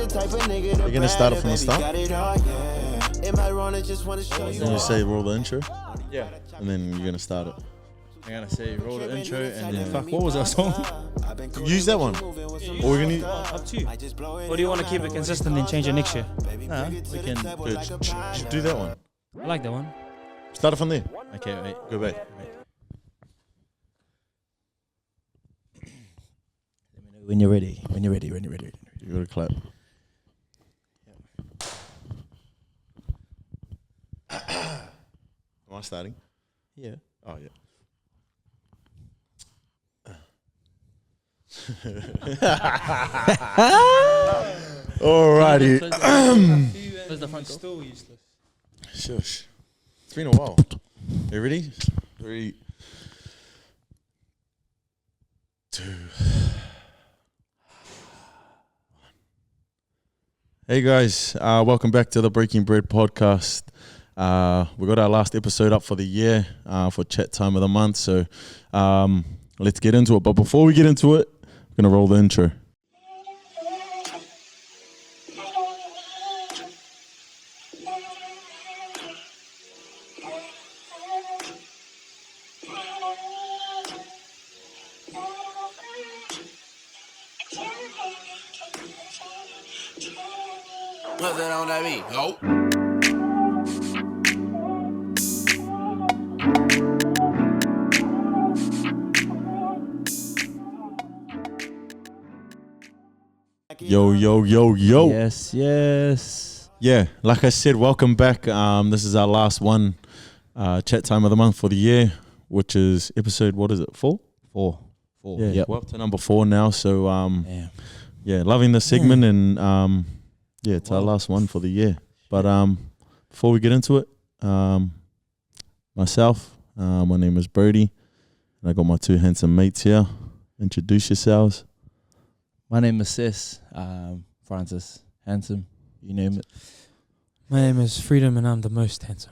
You're gonna start it from the start? Then you say roll the intro, Yeah. and then you're gonna start it. I'm gonna say roll the intro and then fuck. What was our song? Use that one. Or we're gonna Up to you. Or do you want to keep it consistent and change it next year? Nah, we can. do that one. I like that one. Start it from there. Okay, wait. Go back. Let me know when you're ready. When you're ready. You gotta clap. Am I starting? Yeah. Oh yeah. Alrighty. Where's the front door? Still useless. Shush. It's been a while. You ready? 3, 2. Hey guys, welcome back to the Breaking.Bread.Podcast. We got our last episode up for the year, for chat time of the month. So let's get into it. But before we get into it, we're gonna roll the intro. What's that on that beat? Nope. Yo. Yes. Yeah, like I said, welcome back. This is our last one, chat time of the month for the year, which is episode, what is it, 4? 4. Yeah, Yep. we're up to number 4 now. So, Damn. yeah, loving this segment and, yeah, it's our last one for the year. But before we get into it, myself, my name is Brody, and I got my 2 handsome mates here. Introduce yourselves. My name is Sis. Francis. Handsome. You name it. My name is Freedom and I'm the most handsome.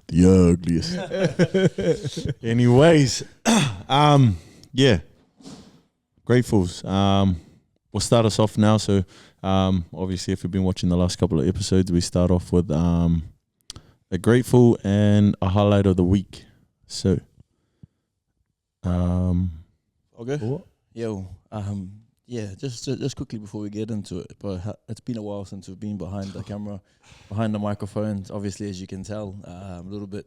The ugliest. Anyways, yeah, gratefuls. We'll start us off now. So, obviously, if you've been watching the last couple of episodes, we start off with a grateful and a highlight of the week. So, Okay. Yo. Yeah. Just quickly before we get into it, but it's been a while since we've been behind the camera, behind the microphones. Obviously, as you can tell, a little bit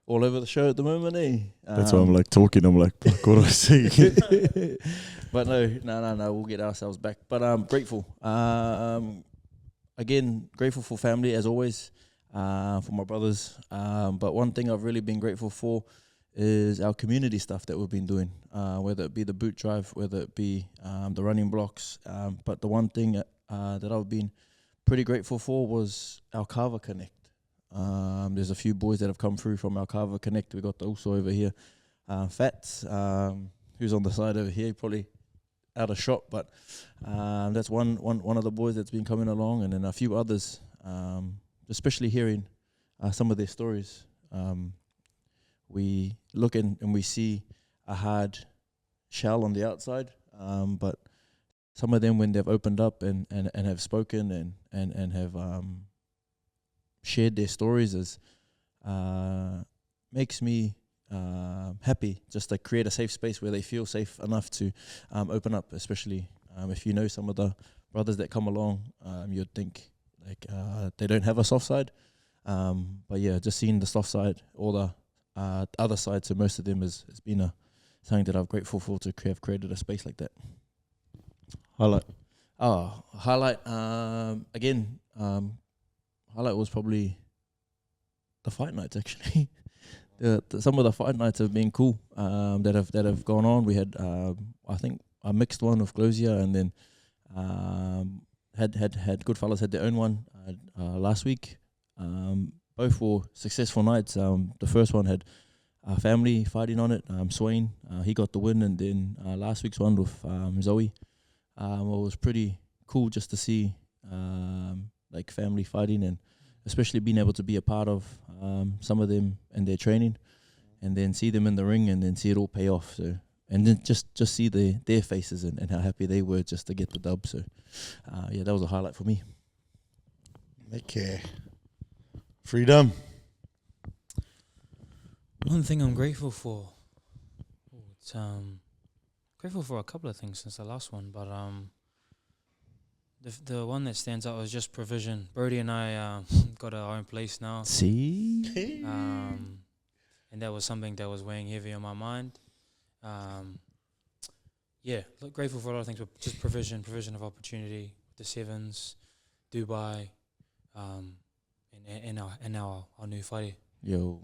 all over the show at the moment, eh? that's why I'm like talking. I'm like, fuck, what do I say? But no, we'll get ourselves back. But grateful. Again, grateful for family as always, for my brothers. But one thing I've really been grateful for is our community stuff that we've been doing, whether it be the boot drive, whether it be the running blocks. But the one thing that I've been pretty grateful for was our Carver Connect. There's a few boys that have come through from our Carver Connect. We got also over here, Fats, who's on the side over here, probably out of shot, but that's one of the boys that's been coming along, and then a few others, especially hearing some of their stories. We look and we see a hard shell on the outside, but some of them, when they've opened up and have spoken and have shared their stories, is makes me happy, just to create a safe space where they feel safe enough to open up, especially if you know some of the brothers that come along, you'd think like they don't have a soft side, but yeah, just seeing the soft side or the other side to most of them has been something that I'm grateful for, to have created a space like that. Highlight. Highlight, again, highlight was probably the fight nights, actually. Some of the fight nights have been cool, that have gone on. We had, I think, a mixed one with Glosia, and then had Goodfellas had their own one last week. Both were successful nights. The first one had family fighting on it. Swain, he got the win, and then last week's one with Zoe. It was pretty cool just to see like family fighting, and especially being able to be a part of some of them and their training, and then see them in the ring, and then see it all pay off. So, and then just see their faces and how happy they were just to get the dub. So, that was a highlight for me. Okay. Freedom. One thing I'm grateful for. It's grateful for a couple of things since the last one, but the one that stands out was just provision. Brody and I got our own place now. See, And that was something that was weighing heavy on my mind. Grateful for a lot of things, but just provision of opportunity, the Sevens, Dubai, and now our new fighter. yo,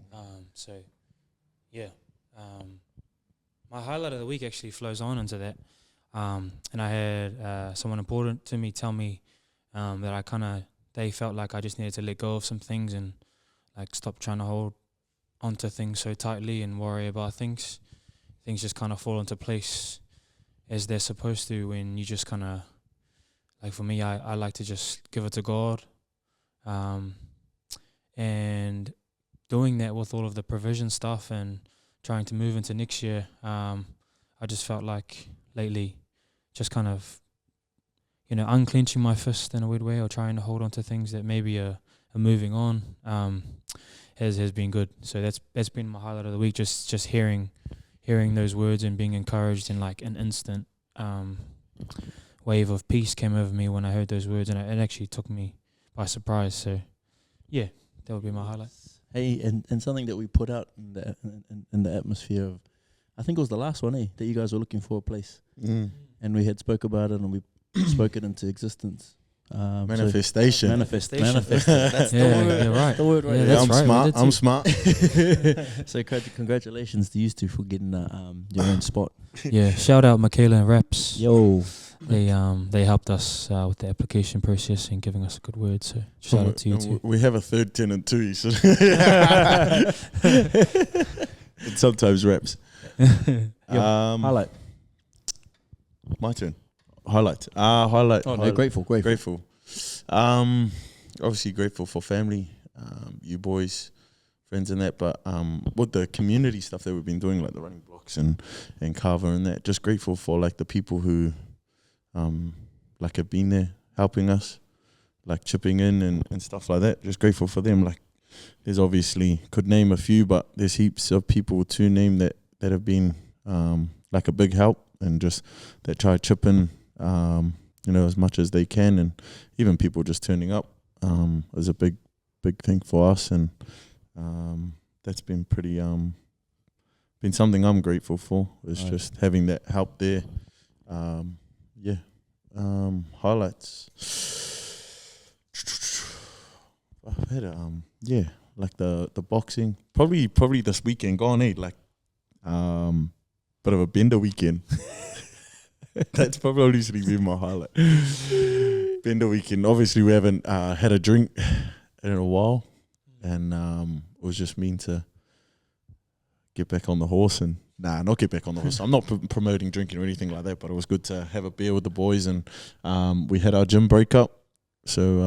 My highlight of the week actually flows on into that. And I had someone important to me tell me that they felt like I just needed to let go of some things and like stop trying to hold onto things so tightly and worry about things. Things just kind of fall into place as they're supposed to when you just kind of, like for me, I like to just give it to God. And doing that with all of the provision stuff and trying to move into next year, I just felt like lately just kind of, unclenching my fist in a weird way or trying to hold on to things that maybe are moving on has been good. So that's been my highlight of the week, just hearing those words and being encouraged, and like an instant wave of peace came over me when I heard those words, and it actually took me by surprise. So yeah, that would be my highlight. hey, and something that we put out in the atmosphere of, I think it was the last one, that you guys were looking for a place, and we had spoke about it and we spoke it into existence. Manifestation. Manifestation. That's Yeah, the word. you're right. The word right Yeah, there. that's I'm right, we smart. did I'm smart. So congratulations to you two for getting your own spot. Yeah, shout out Michaela and Raps. Yo, They helped us with the application process and giving us a good word. So shout out to you too. We have a third tenant too. So it sometimes raps. highlight. My turn. Highlight. Highlight. Oh, no, grateful. Grateful. Obviously grateful for family, you boys, friends and that, but with the community stuff that we've been doing, like the running blocks and Carver and that, just grateful for like the people who like have been there helping us, like chipping in and stuff like that. Just grateful for them. Like there's obviously, could name a few, but there's heaps of people to name that have been like a big help and just that try to chip in as much as they can, and even people just turning up is a big thing for us, and that's been pretty been something I'm grateful for, is just having that help there. Highlights. I've had like the boxing, probably this weekend gone, like bit of a bender weekend. That's probably obviously been my highlight. Bender weekend. Obviously, we haven't had a drink in a while, and it was just mean to get back on the horse and not get back on the horse. I'm not promoting drinking or anything like that, but it was good to have a beer with the boys, and we had our gym breakup. So,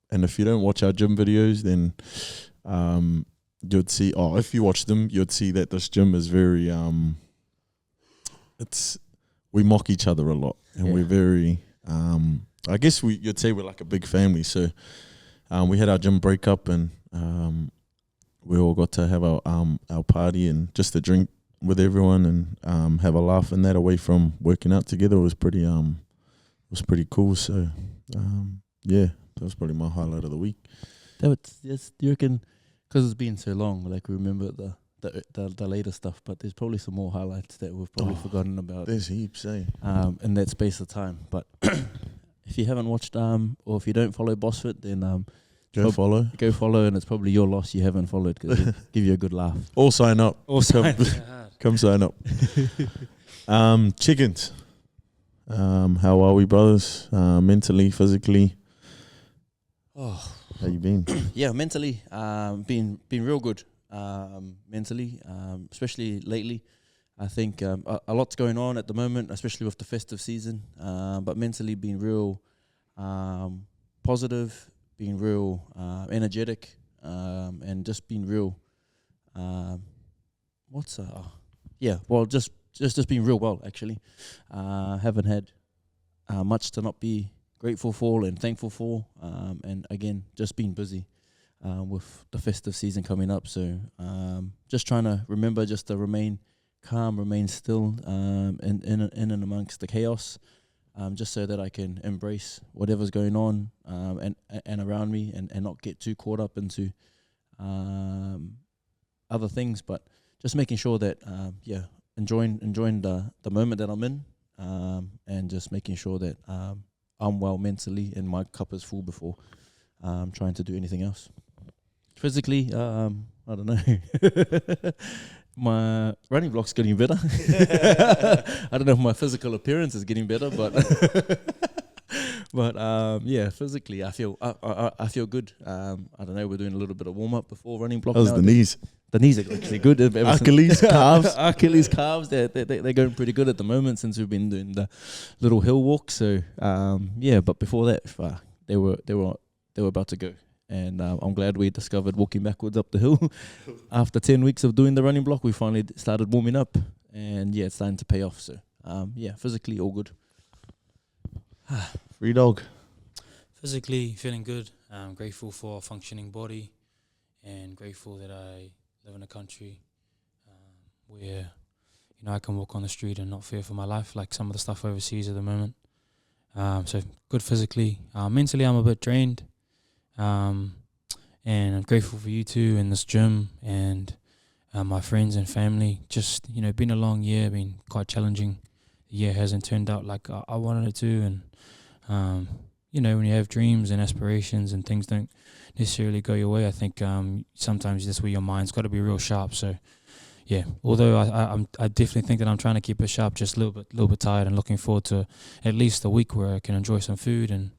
and if you don't watch our gym videos, then you'd see. Oh, if you watch them, you'd see that this gym is very we mock each other a lot, and we're very I guess you'd say we're like a big family. So we had our gym breakup, and we all got to have our party and just a drink with everyone, and have a laugh and that away from working out together. It was pretty cool. So that was probably my highlight of the week. Yes, you reckon, because it's been so long, like we remember the later stuff, but there's probably some more highlights that we've probably forgotten about. There's heaps, in that space of time. But if you haven't watched or if you don't follow BossFit, then go follow, and it's probably your loss you haven't followed, because it'll give you a good laugh. All sign up. Come sign up. Chickens. How are we, brothers? Mentally, physically. Oh, how you been? Yeah, mentally, been real good. Mentally, especially lately, I think a lot's going on at the moment, especially with the festive season. But mentally, being real positive, being real energetic, and just being real. Just just been real well, actually. Haven't had much to not be grateful for and thankful for. And again, just been busy with the festive season coming up. So just trying to remember just to remain calm, remain still in and amongst the chaos, just so that I can embrace whatever's going on and around me and not get too caught up into other things, but just making sure that enjoying the moment that I'm in, and just making sure that I'm well mentally and my cup is full before trying to do anything else. Physically, I don't know. My running block's getting better. I don't know if my physical appearance is getting better, but physically I feel good. I don't know. We're doing a little bit of warm up before running block. How's the knees? The knees are actually good. Achilles calves. Achilles calves. They're going pretty good at the moment since we've been doing the little hill walk. So but before that, they were about to go. And I'm glad we discovered walking backwards up the hill. After 10 weeks of doing the running block, we finally started warming up. And it's starting to pay off. So physically all good. Free dog. Physically feeling good. I'm grateful for a functioning body, and grateful that I live in a country where I can walk on the street and not fear for my life, like some of the stuff overseas at the moment. So good physically. Mentally, I'm a bit drained. And I'm grateful for you two in this gym and my friends and family. Just, been a long year, been quite challenging. The year hasn't turned out like I wanted it to. And, when you have dreams and aspirations and things don't necessarily go your way, I think sometimes that's where your mind's got to be real sharp. So, yeah, although I definitely think that I'm trying to keep it sharp, just a little bit tired and looking forward to at least a week where I can enjoy some food and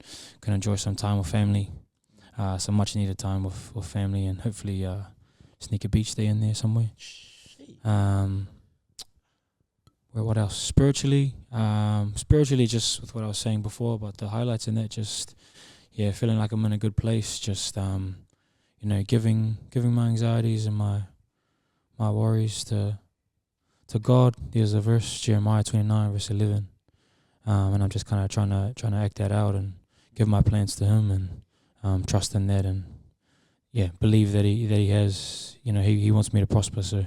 can enjoy some time with family. Some much needed time with family, and hopefully sneak a beach day in there somewhere. What else? Spiritually, just with what I was saying before about the highlights in that, just feeling like I'm in a good place. Just giving my anxieties and my worries to God. There's a verse, Jeremiah 29 verse 11, and I'm just kind of trying to act that out and give my plans to Him and. Trust in that, and believe that he has, he wants me to prosper. So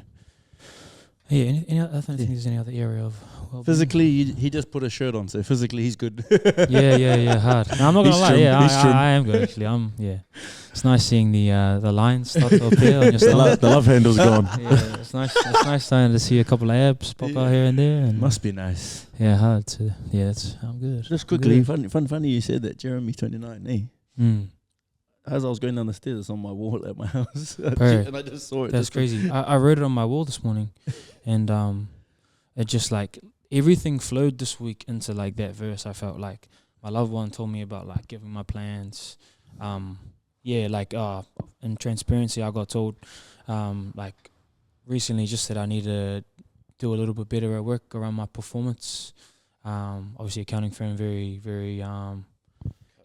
I don't think there's any other area of well-being. Physically, he just put a shirt on, so physically he's good. Hard. No, I'm not gonna lie. I am good actually. It's nice seeing the lines start to appear on your stomach. The love handle's gone. Yeah, it's nice. It's nice starting to see a couple of abs pop out here and there. And must be nice. Yeah, hard to. Yeah, I'm good. Just quickly, funny you said that Jeremy 29, As I was going down the stairs, it's on my wall at my house, and I just saw it. That's crazy. I wrote it on my wall this morning, and it just like everything flowed this week into like that verse. I felt like my loved one told me about like giving my plans. In transparency, I got told like recently just that I need to do a little bit better at work around my performance. Obviously, accounting firm, very very.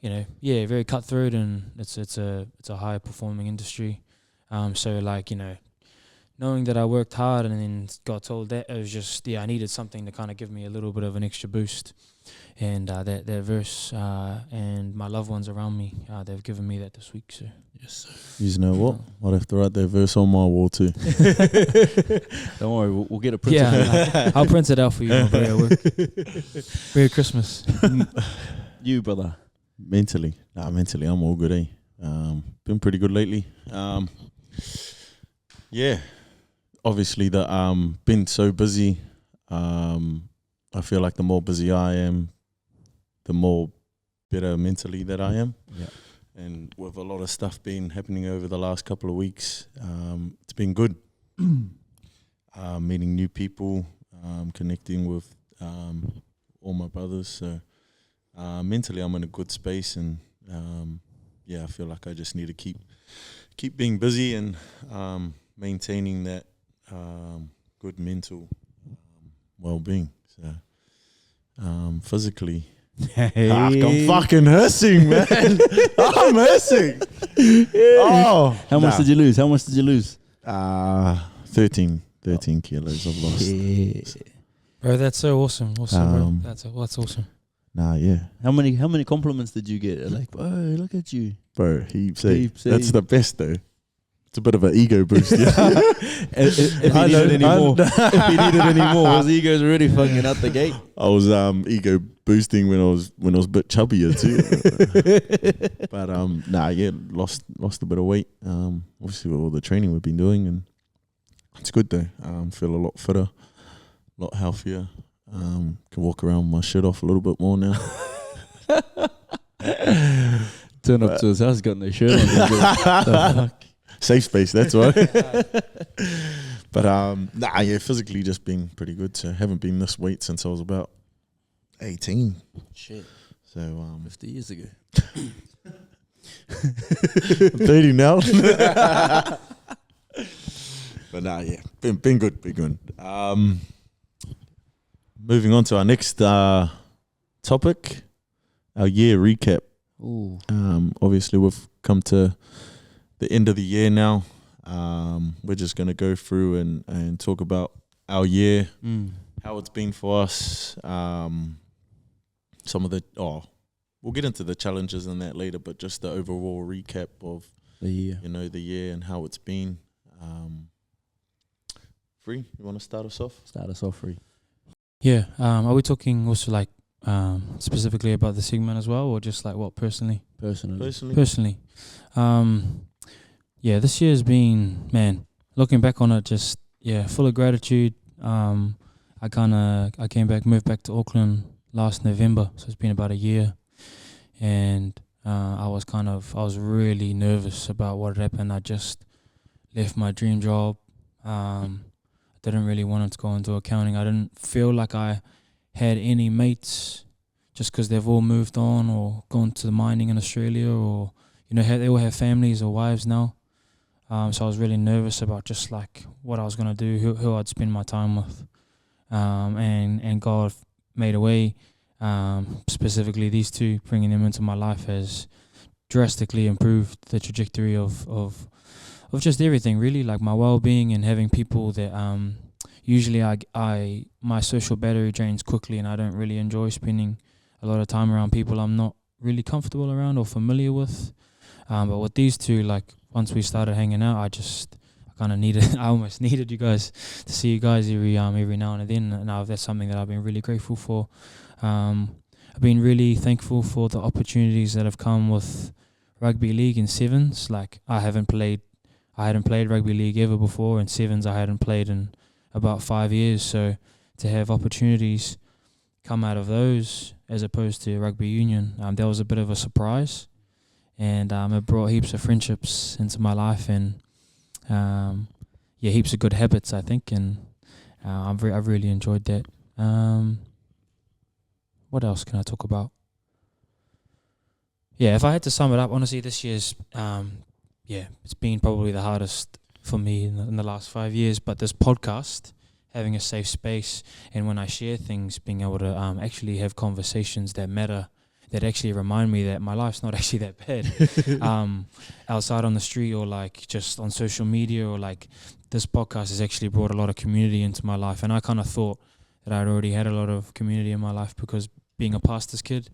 Very cutthroat, and it's a high performing industry. So like, knowing that I worked hard and then got told that, it was just, I needed something to kind of give me a little bit of an extra boost. And that verse and my loved ones around me, they've given me that this week. So yes, sir. You know what? I'd have to write that verse on my wall too. Don't worry, we'll get it printed. Yeah, I'll print it out for you, my boy at work. Merry Christmas. You, brother. Mentally I'm all good, been pretty good lately. Obviously been so busy. I feel like the more busy I am, the more better mentally that I am. Yeah. And with a lot of stuff been happening over the last couple of weeks, it's been good. Meeting new people, connecting with all my brothers, so mentally I'm in a good space, and I feel like I just need to keep being busy and maintaining that good mental well-being. So physically, I'm fucking hissing, man. I'm hissing. How much did you lose? 13 kilos I've lost. Yeah. Bro, that's so awesome. Awesome, bro. That's awesome. Nah, yeah. How many compliments did you get? Like, oh, look at you. Bro, heaps. Heaps, That's eh? the best though. It's a bit of an ego boost. Yeah. If he needed any more, if he needed any more, his ego's already fucking out the gate. I was ego boosting when I was a bit chubbier too. But nah, yeah, lost a bit of weight. Obviously with all the training we've been doing, and it's good though. Feel a lot fitter, a lot healthier. Can walk around with my shit off a little bit more now. Turn up to his house, got no shirt on. Safe space, that's why. But nah, yeah, physically just been pretty good. So haven't been this weight since I was about 18. Shit. So 50 years ago. I'm 30 now. But nah, yeah, been good, been good. Moving on to our next topic, our year recap. Ooh. Obviously we've come to the end of the year now. We're just going to go through and talk about our year, how it's been for us, some of the, we'll get into the challenges and that later, but just the overall recap of The year. the year and how it's been. Free, you want to start us off? Start us off, Free. Yeah. Are we talking also like specifically about the segment as well, or just like what personally? Personally. Yeah, this year's been, man, looking back on it, just full of gratitude. I moved back to Auckland last November, so it's been about a year, and I was really nervous about what had happened. I just left my dream job. I didn't really want to go into accounting. I didn't feel like I had any mates just because they've all moved on or gone to the mining in Australia, or they all have families or wives now. So I was really nervous about just like what I was gonna do, who I'd spend my time with, and God made a way. Specifically, these two, bringing them into my life has drastically improved the trajectory of just everything, really, like my well-being and having people that usually my social battery drains quickly, and I don't really enjoy spending a lot of time around people I'm not really comfortable around or familiar with. But with these two, like once we started hanging out, I almost needed you guys to see you guys every now and then. And now that's something that I've been really grateful for. I've been really thankful for the opportunities that have come with rugby league in sevens. Like I hadn't played rugby league ever before, and sevens I hadn't played in about 5 years. So to have opportunities come out of those as opposed to rugby union, that was a bit of a surprise. And it brought heaps of friendships into my life, and heaps of good habits, I think, and I've really enjoyed that. What else can I talk about? Yeah, if I had to sum it up, honestly, this year's it's been probably the hardest for me in the last 5 years. But this podcast, having a safe space, and when I share things, being able to actually have conversations that matter, that actually remind me that my life's not actually that bad. Outside on the street, or like just on social media, or like this podcast has actually brought a lot of community into my life. And I kind of thought that I'd already had a lot of community in my life because being a pastor's kid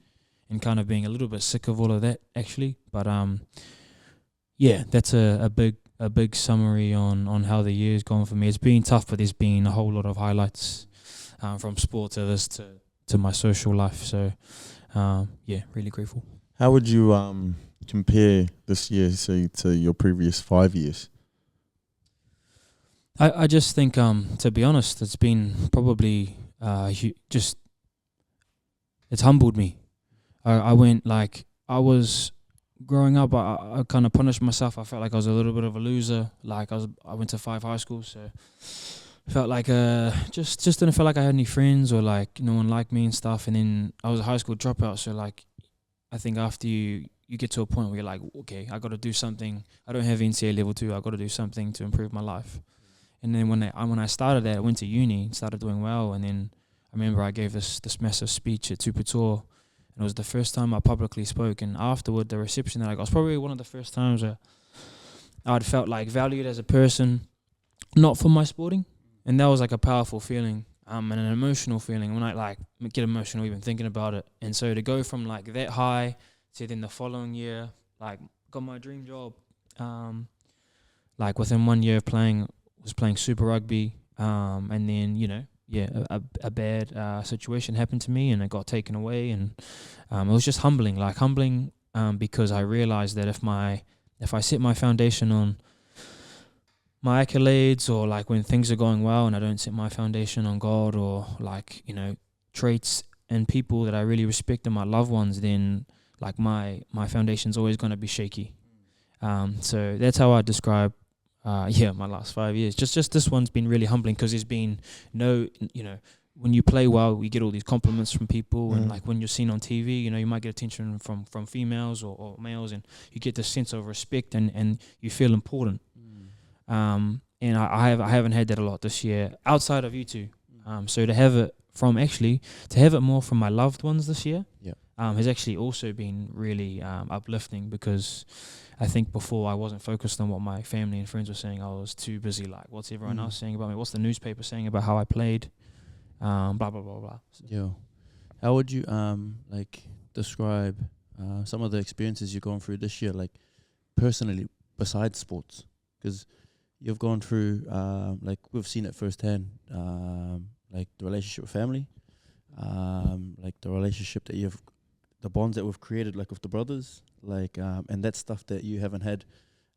and kind of being a little bit sick of all of that, actually. But that's a big summary on how the year's gone for me. It's been tough, but there's been a whole lot of highlights from sport to this to my social life. So really grateful. How would you compare this year, say, to your previous 5 years? I just think, to be honest, it's been probably it's humbled me. I was growing up, I kind of punished myself. I felt like I was a little bit of a loser. Like I went to 5 high schools, so felt like just didn't feel like I had any friends, or like no one liked me and stuff. And then I was a high school dropout, so like I think after you get to a point where you're like, okay, I got to do something. I don't have NCA level 2. I got to do something to improve my life. And then when I started that, I went to uni, started doing well, and then I remember I gave this massive speech at Tupatoa, and it was the first time I publicly spoke. And afterward, the reception that I got was probably one of the first times where I'd felt like valued as a person, not for my sporting. And that was like a powerful feeling. and an emotional feeling. When I like get emotional even thinking about it, and so to go from like that high to then the following year, like got my dream job, like within 1 year of playing Super Rugby, and then a bad situation happened to me and it got taken away, and it was just humbling, because I realized that if I set my foundation on my accolades, or like when things are going well and I don't set my foundation on God, or like, traits and people that I really respect and my loved ones, then like my foundation's always going to be shaky. So that's how I describe my last 5 years. Just this one's been really humbling, because there's been no, when you play well, you get all these compliments from people, and like when you're seen on TV, you might get attention from females or males, and you get this sense of respect and you feel important. And I haven't had that a lot this year outside of you two. So to have it more from my loved ones this year, has actually also been really uplifting, because I think before I wasn't focused on what my family and friends were saying. I was too busy, like, what's everyone else saying about me? What's the newspaper saying about how I played? Blah, blah, blah, blah. Yo, how would you describe some of the experiences you've gone through this year, like personally, besides sports? Because you've gone through, like we've seen it firsthand, like the relationship with family, like the relationship that the bonds that we've created, like with the brothers, like, and that's stuff that you haven't had.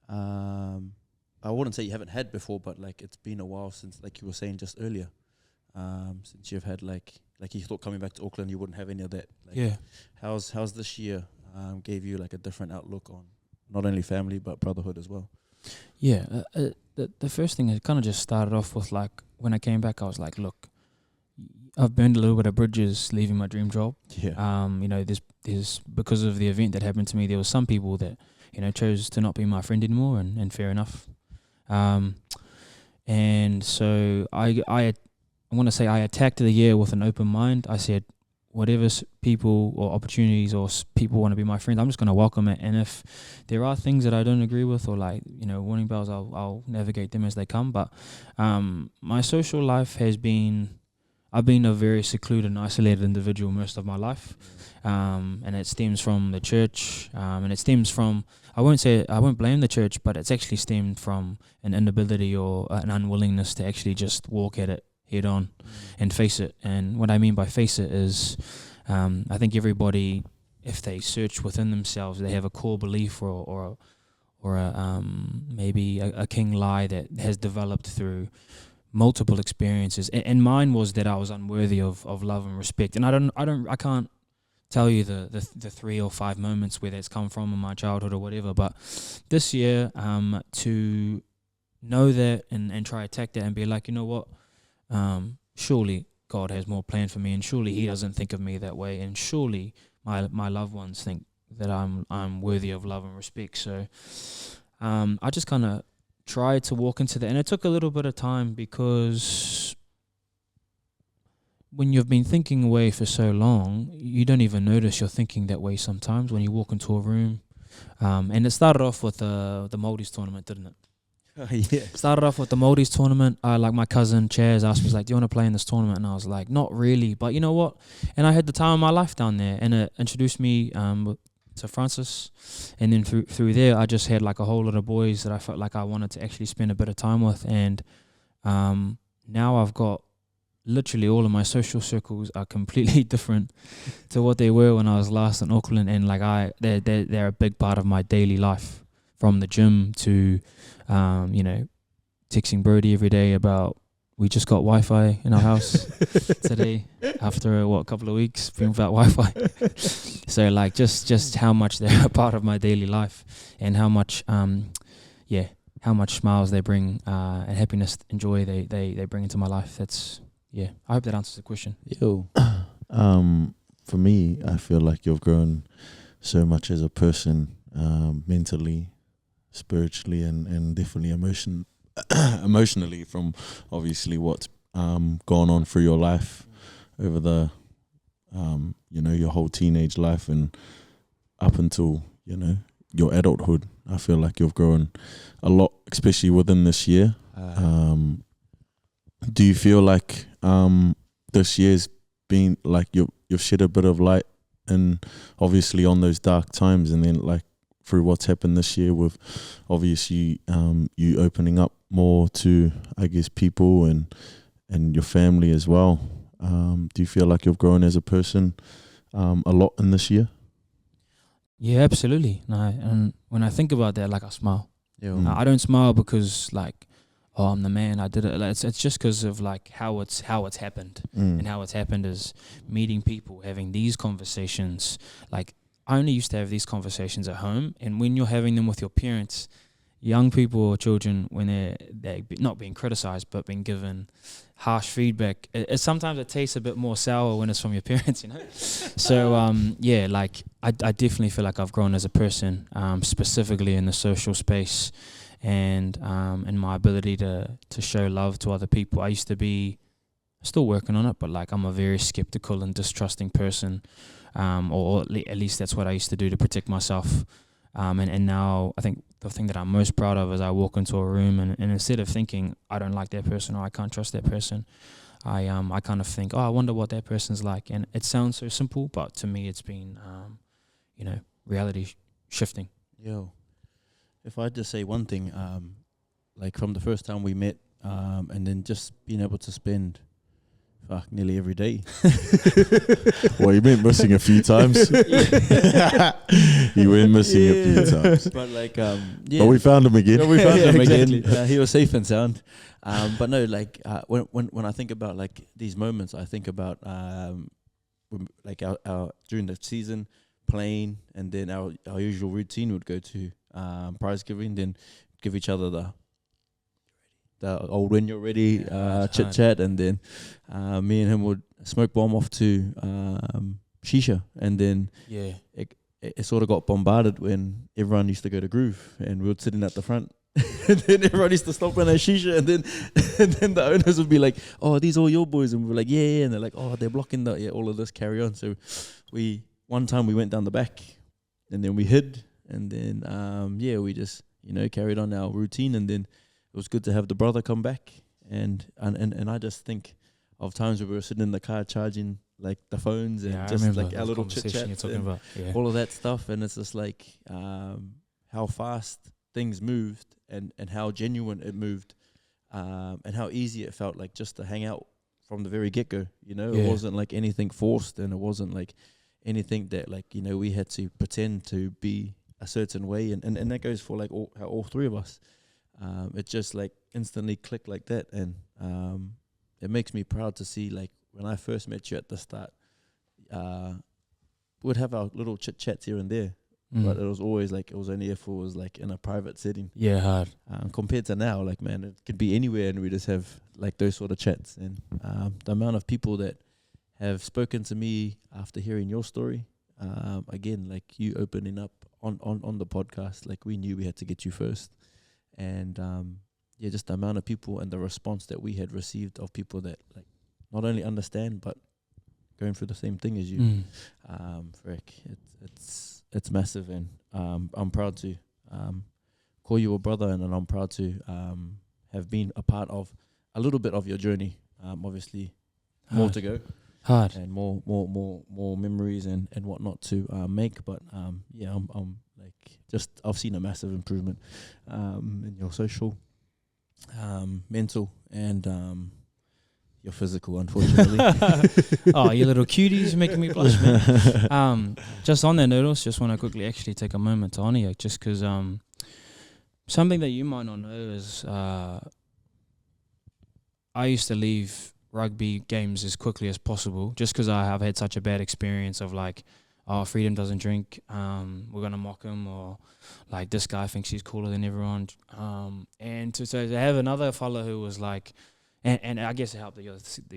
I wouldn't say you haven't had before, but like it's been a while since, like you were saying just earlier, since you've had like you thought coming back to Auckland you wouldn't have any of that. Like, how's this year gave you like a different outlook on not only family but brotherhood as well? Yeah, the first thing, it kind of just started off with, like, when I came back, I was like, look, I've burned a little bit of bridges leaving my dream job. There's because of the event that happened to me, there was some people that chose to not be my friend anymore, and fair enough. And so I want to say I attacked the year with an open mind. I said, whatever people or opportunities or people want to be my friends, I'm just going to welcome it. And if there are things that I don't agree with, or like, warning bells, I'll navigate them as they come. But my social life I've been a very secluded and isolated individual most of my life. And it stems from the church. And it stems from, I won't blame the church, but it's actually stemmed from an inability or an unwillingness to actually just walk at it head on and face it. And what I mean by face it is, I think everybody, if they search within themselves, they have a core belief or maybe a king lie that has developed through multiple experiences. And mine was that I was unworthy of love and respect. And I can't tell you the 3 or 5 moments where that's come from in my childhood or whatever. But this year, to know that and try to attack that and be like, you know what? Surely God has more planned for me, and surely He doesn't think of me that way, and surely my loved ones think that I'm worthy of love and respect. So I just kind of tried to walk into that, and it took a little bit of time, because when you've been thinking away for so long, you don't even notice you're thinking that way sometimes when you walk into a room. And it started off with the Maldives tournament, didn't it? Started off with the Maldives tournament. Like my cousin Chaz asked me, he's like, do you want to play in this tournament? And I was like, not really, but you know what? And I had the time of my life down there, and it introduced me to Francis. And then through there, I just had like a whole lot of boys that I felt like I wanted to actually spend a bit of time with. And now I've got literally all of my social circles are completely different to what they were when I was last in Auckland. And like they're a big part of my daily life, from the gym to texting Brody every day about, we just got Wi-Fi in our house today after a couple of weeks being without Wi-Fi. So like just how much they're a part of my daily life, and how much smiles they bring, and happiness and joy they bring into my life. I hope that answers the question. Yo. For me, I feel like you've grown so much as a person, mentally, spiritually, and definitely emotionally, from obviously what's gone on through your life over the your whole teenage life and up until your adulthood. I feel like you've grown a lot, especially within this year. Do you feel like this year's been like you've shed a bit of light, and obviously on those dark times, and then like through what's happened this year with obviously you opening up more to, I guess, people and your family as well. Do you feel like you've grown as a person a lot in this year? Yeah, absolutely. No, and when I think about that, like, I smile. Mm. I don't smile because like, oh, I'm the man, I did it. Like, it's just because of like how it's happened. And how it's happened is meeting people, having these conversations. Like, I only used to have these conversations at home, and when you're having them with your parents, young people or children, when they're not being criticized but being given harsh feedback, sometimes it tastes a bit more sour when it's from your parents, you know. So yeah, like I definitely feel like I've grown as a person, specifically in the social space, and in my ability to show love to other people. I used to be, still working on it, but like I'm a very skeptical and distrusting person, or at least that's what I used to do to protect myself. And now I think the thing that I'm most proud of is I walk into a room and instead of thinking I don't like that person or I can't trust that person, I kind of think, oh, I wonder what that person's like. And it sounds so simple, but to me it's been, reality shifting. Yo, if I just say one thing, like from the first time we met, and then just being able to spend nearly every day. Well, you went missing a few times. You went missing a few times. But like, But we found him again. Yeah, we found him exactly. again. He was safe and sound. But no, like when I think about like these moments, I think about like our during the season playing, and then our usual routine would go to prize giving, then give each other the old when you're ready chit chat, and then me and him would smoke bomb off to shisha, and then it sort of got bombarded when everyone used to go to Groove and we were sitting at the front. And then everyone used to stop on their shisha, and then the owners would be like, oh, these all your boys? And we were like, yeah. And they're like, oh, they're blocking all of this, carry on. So one time we went down the back, and then we hid, and then we just carried on our routine, and then it was good to have the brother come back, and I just think of times where we were sitting in the car charging like the phones and just like our little chit chat and all of that stuff, and it's just like how fast things moved and how genuine it moved, and how easy it felt like just to hang out from the very get go. It wasn't like anything forced, and it wasn't like anything that like we had to pretend to be a certain way, and that goes for like all three of us. It just like instantly clicked like that, and it makes me proud to see like when I first met you at the start, we'd have our little chit chats here and there, but it was always like it was only if it was like in a private setting. Yeah, hard. Compared to now, like man, it could be anywhere, and we just have like those sort of chats. And the amount of people that have spoken to me after hearing your story, again, like you opening up on the podcast, like we knew we had to get you first. And just the amount of people and the response that we had received of people that like not only understand but going through the same thing as you, Frick, it's massive, and I'm proud to call you a brother, and I'm proud to have been a part of a little bit of your journey. Obviously, more to go, and more memories and whatnot to make. But I'm like I've seen a massive improvement in your social, mental, and your physical, unfortunately. Oh, you little cuties, making me blush, man. Just on that note, just want to quickly actually take a moment to honor you, just because something that you might not know is I used to leave rugby games as quickly as possible, just because I have had such a bad experience of like, oh, Freedom doesn't drink, we're going to mock him, or like this guy thinks he's cooler than everyone. And to have another fella who was like, and I guess it helped the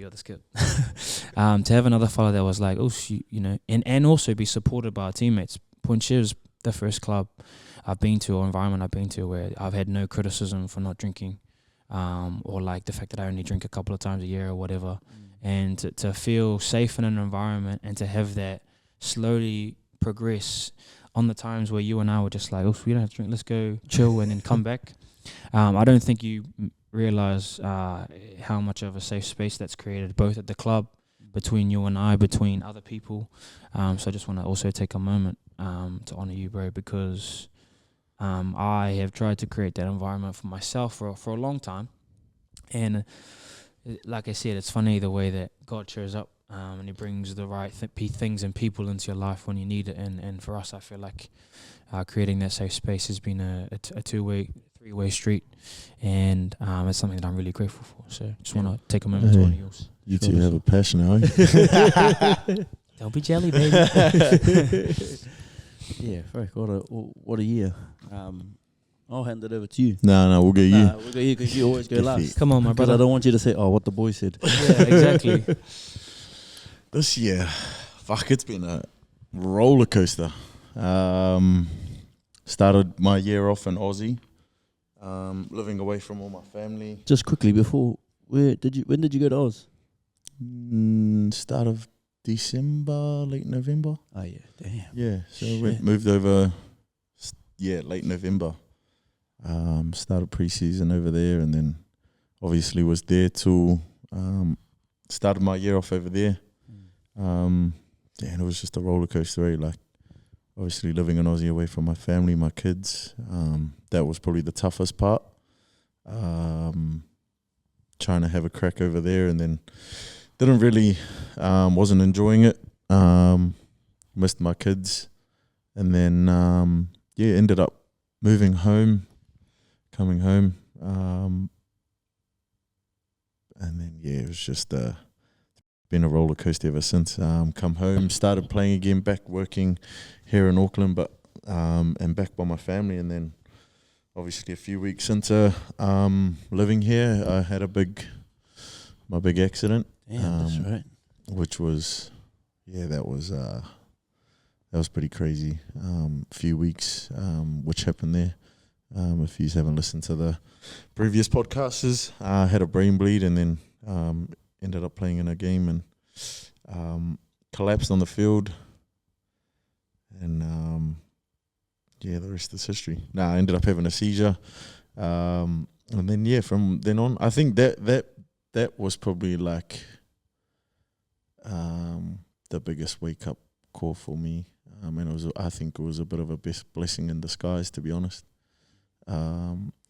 other skip, to have another fella that was like, oh, and also be supported by our teammates. Punchev is the first club I've been to, or environment I've been to, where I've had no criticism for not drinking, or like the fact that I only drink a couple of times a year or whatever. And to feel safe in an environment, and to have that slowly progress on the times where you and I were just like, oh, we don't have to drink, let's go chill and then come back. I don't think you realize how much of a safe space that's created, both at the club between you and I, between other people. So I just want to also take a moment to honor you, bro, because I have tried to create that environment for myself for a long time. And like I said, it's funny the way that God shows up and he brings the right things and people into your life when you need it. And for us, I feel like creating that safe space has been a two-way, three-way street. And it's something that I'm really grateful for. So just want to take a moment to honor yours. You two have a passion, eh? Don't be jelly, baby. Yeah, Frank, what a year. I'll hand it over to you. No, we'll get you. We'll go you because you always go last. Come on, my Because brother. I don't want you to say, what the boy said. Yeah, exactly. This year, fuck, it's been a roller coaster. Started my year off in Aussie, living away from all my family. Just quickly before, when did you go to Oz? Start of December, late November. Oh yeah, damn. Yeah, so we moved over. Late November. Started pre-season over there, and then obviously was there till started my year off over there. And it was just a roller coaster, like obviously living in Aussie away from my family, my kids. That was probably the toughest part. Trying to have a crack over there, and then didn't really, wasn't enjoying it. Missed my kids, and then ended up moving home, coming home, and then it was just been a roller coaster ever since. Come home, started playing again, back working here in Auckland, but and back by my family, and then obviously a few weeks into living here, I had my big accident. Damn, that's right. Which was, that was pretty crazy. Few weeks, which happened there. If you haven't listened to the previous podcasts, I had a brain bleed and then ended up playing in a game and collapsed on the field. And the rest is history. I ended up having a seizure. And then from then on, I think that was probably like the biggest wake up call for me. And I think it was a bit of a blessing in disguise, to be honest.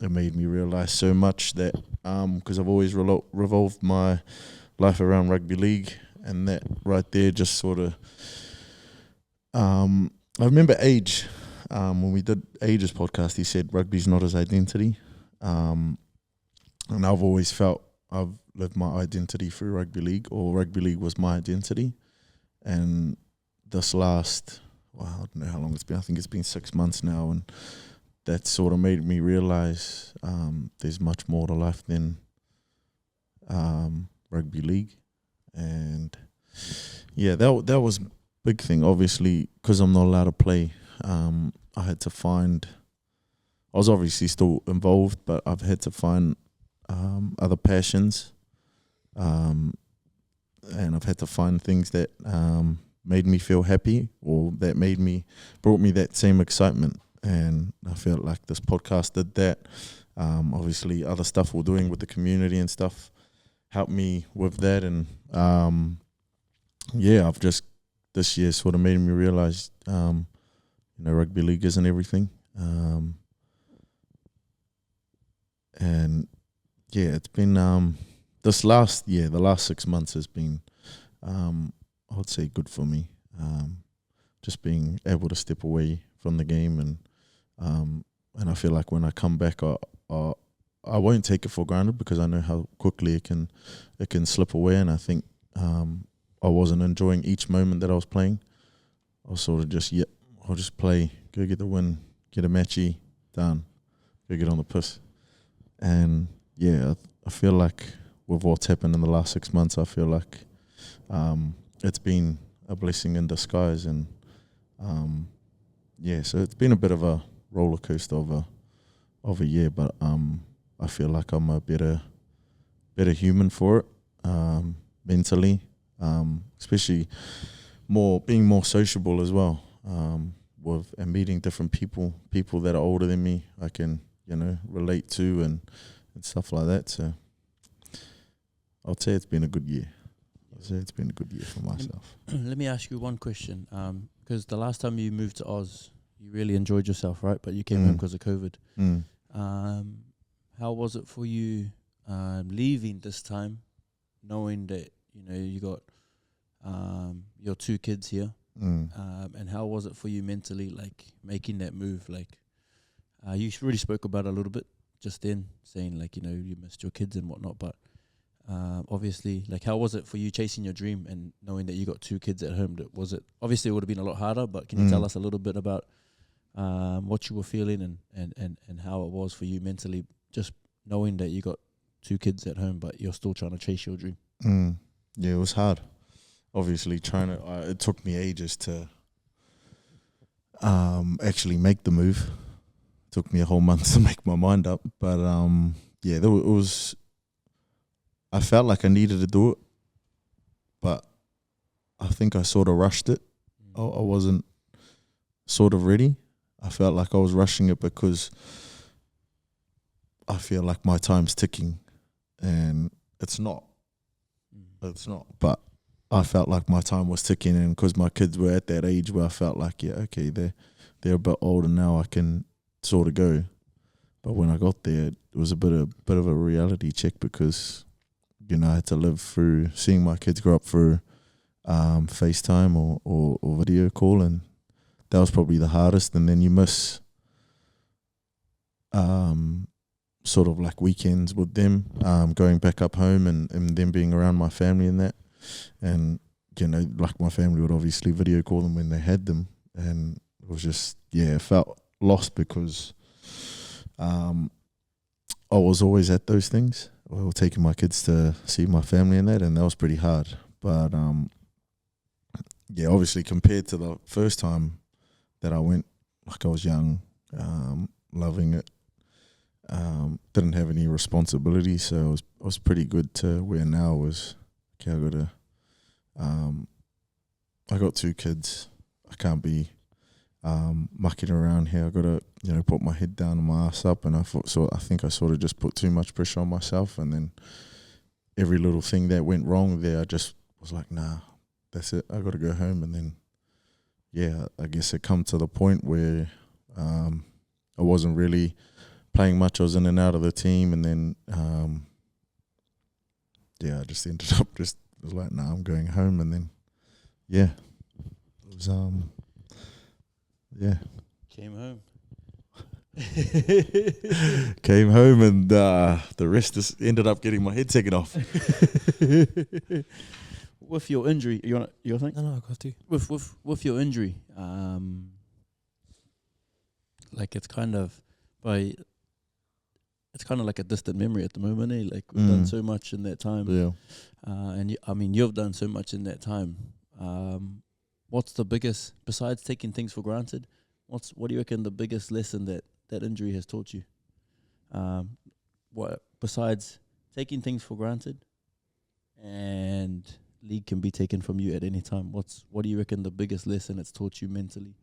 It made me realize so much that because I've always revolved my life around rugby league, and that right there just sort of I remember Age when we did Age's podcast, he said rugby's not his identity, and I've always felt I've lived my identity through rugby league, or rugby league was my identity. And this last, I don't know how long it's been, I think it's been 6 months now, and that sort of made me realize there's much more to life than rugby league. And that was a big thing, obviously, because I'm not allowed to play. I had to find, I was obviously still involved, but I've had to find other passions, and I've had to find things that made me feel happy, or that brought me that same excitement. And I felt like this podcast did that. Obviously other stuff we're doing with the community and stuff helped me with that. And I've just, this year sort of made me realize rugby league isn't everything. It's been this last year, the last 6 months has been I would say good for me. Just being able to step away from the game, and I feel like when I come back, I won't take it for granted, because I know how quickly it can slip away. And I think I wasn't enjoying each moment that I was playing. I was sort of just I'll just play, go get the win, get a matchy, done, go get on the piss. And I feel like with what's happened in the last 6 months, I feel like it's been a blessing in disguise. And so it's been a bit of a roller coaster of a year, but I feel like I'm a better human for it, mentally, especially being more sociable as well, and meeting different people that are older than me, I can relate to and stuff like that. So I'd say it's been a good year. So it's been a good year for myself. Let me ask you one question. Because the last time you moved to Oz, you really enjoyed yourself, right? But you came home because of COVID. How was it for you leaving this time, knowing that you got your 2 kids here, and how was it for you mentally, like making that move? Like you already spoke about it a little bit just then, saying like you missed your kids and whatnot, but obviously, like how was it for you chasing your dream and knowing that you got 2 kids at home? Was it obviously it would have been a lot harder, but can you tell us a little bit about what you were feeling and how it was for you mentally, just knowing that you got 2 kids at home, but you're still trying to chase your dream? Yeah, it was hard. Obviously, it took me ages to actually make the move. It took me a whole month to make my mind up. But it was. I felt like I needed to do it, but I think I sort of rushed it. I wasn't sort of ready. I felt like I was rushing it because I feel like my time's ticking, and it's not. It's not. But I felt like my time was ticking, and because my kids were at that age where I felt like, they're a bit older now, I can sort of go. But when I got there, it was a bit of a reality check because I had to live through seeing my kids grow up through FaceTime or video call, and that was probably the hardest. And then you miss sort of like weekends with them, going back up home and them being around my family and that. And, like my family would obviously video call them when they had them. And it was just, it felt lost because I was always at those things. Well, taking my kids to see my family and that was pretty hard. But, obviously compared to the first time that I went, like I was young, loving it, didn't have any responsibility, so it was pretty good to where now was, I got 2 kids. I can't be mucking around here. I got to, put my head down and my ass up. And I think I sort of just put too much pressure on myself. And then every little thing that went wrong there, I just was like, nah, that's it. I got to go home. And then, I guess it come to the point where I wasn't really playing much. I was in and out of the team. And then, I just ended up was like, nah, I'm going home. And then, it was, Came home. Came home, and the rest ended up getting my head taken off. With your injury, you want to think? No, I got to. With your injury, like it's kind of like a distant memory at the moment. Like we've done so much in that time. Yeah. And you've done so much in that time. What's the biggest, besides taking things for granted, what do you reckon the biggest lesson that injury has taught you? What besides taking things for granted and league can be taken from you at any time, what do you reckon the biggest lesson it's taught you mentally,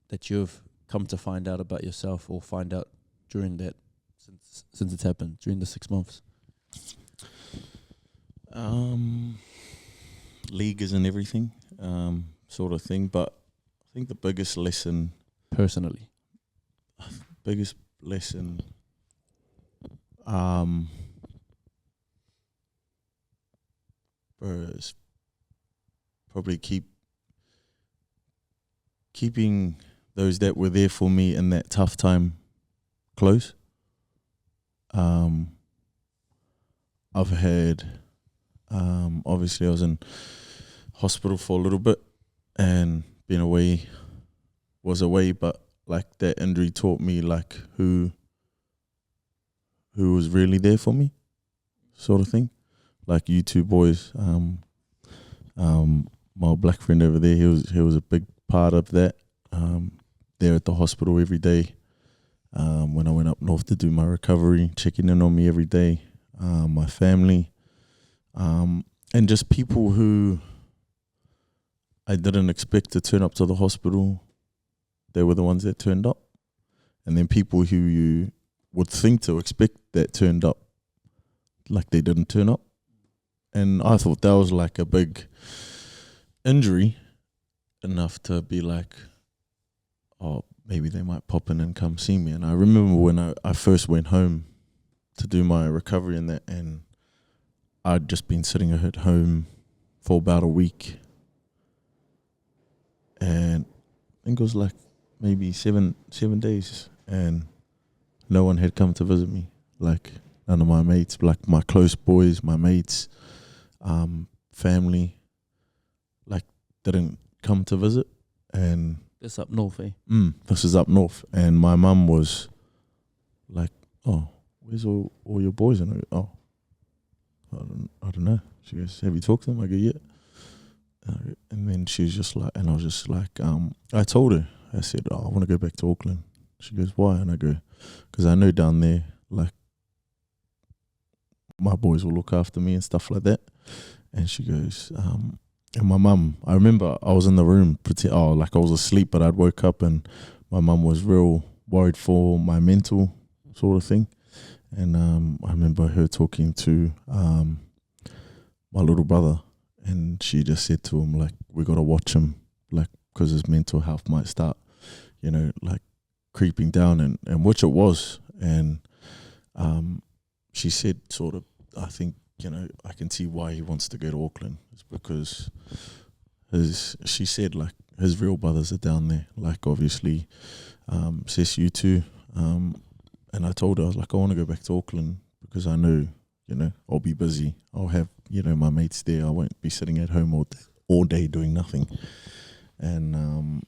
that you've come to find out about yourself or find out during that, since it's happened, during the 6 months? League isn't everything, sort of thing. But I think the biggest lesson, personally, is probably keeping those that were there for me in that tough time close. I've had, obviously I was in hospital for a little bit and was away, but like that injury taught me like who was really there for me, sort of thing. Like you 2 boys, my black friend over there, he was a big part of that. There at the hospital every day. When I went up north to do my recovery, checking in on me every day, my family, and just people who I didn't expect to turn up to the hospital. They were the ones that turned up. And then people who you would think to expect that turned up, like they didn't turn up. And I thought that was like a big injury enough to be like, oh, maybe they might pop in and come see me. And I remember when I first went home to do my recovery and that, and I'd just been sitting at home for about a week. And I think it was like maybe seven days, and no one had come to visit me. Like none of my mates, like my close boys, my mates, family, like didn't come to visit. And This up north, eh? this is up north, and my mum was like, "Oh, where's all your boys?" And I go, "Oh, I don't know." She goes, "Have you talked to them?" I go, "Yeah." And then she was just like, and I was just like, I told her, I said, "Oh, I want to go back to Auckland." She goes, "Why?" And I go, "Because I know down there, like, my boys will look after me and stuff like that." And she goes, and my mum, I remember I was in the room, like I was asleep, but I'd woke up and my mum was real worried for my mental sort of thing. And I remember her talking to my little brother, and she just said to him, like, "We got to watch him, like, because his mental health might start, like creeping down," and which it was. And she said, sort of, I think, I can see why he wants to go to Auckland. It's because she said, like, his real brothers are down there. Like, obviously, says you too. And I told her, I was like, I want to go back to Auckland because I know, I'll be busy. I'll have, my mates there. I won't be sitting at home all day doing nothing. And,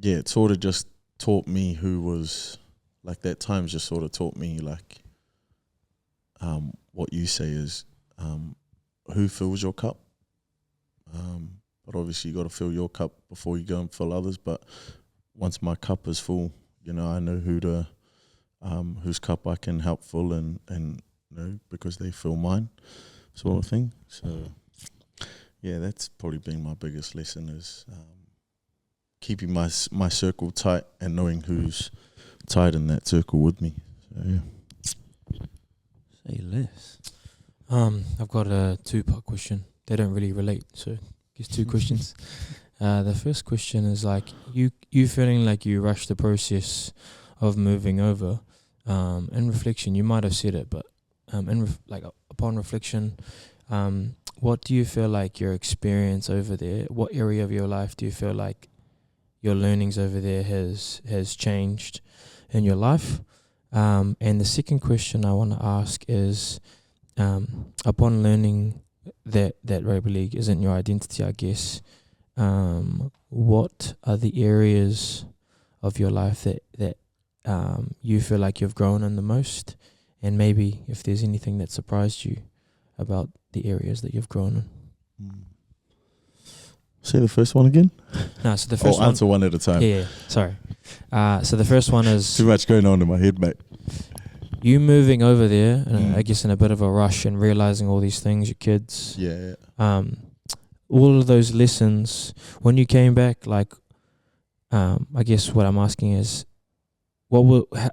it sort of just taught me who was, like, that times just sort of taught me, like, what you say is, who fills your cup? But obviously you got to fill your cup before you go and fill others. But once my cup is full, I know who to, whose cup I can help fill and because they fill mine, sort of thing. So yeah, that's probably been my biggest lesson is keeping my circle tight and knowing who's tight in that circle with me. So yeah. Say less. I've got a 2-part question. They don't really relate, so I guess 2 questions. The first question is like you feeling like you rushed the process of moving over. In reflection, you might have said it, but upon reflection, what do you feel like your experience over there? What area of your life do you feel like your learnings over there has changed in your life? And the second question I want to ask is, upon learning that rugby league isn't your identity, I guess, what are the areas of your life that you feel like you've grown in the most? And maybe if there's anything that surprised you about the areas that you've grown in. Say the first one again? No, so the first one... answer one at a time. Yeah, sorry. So the first one is... Too much going on in my head, mate. You moving over there, I guess in a bit of a rush and realising all these things, your kids. Yeah. All of those lessons, when you came back, like, I guess what I'm asking is,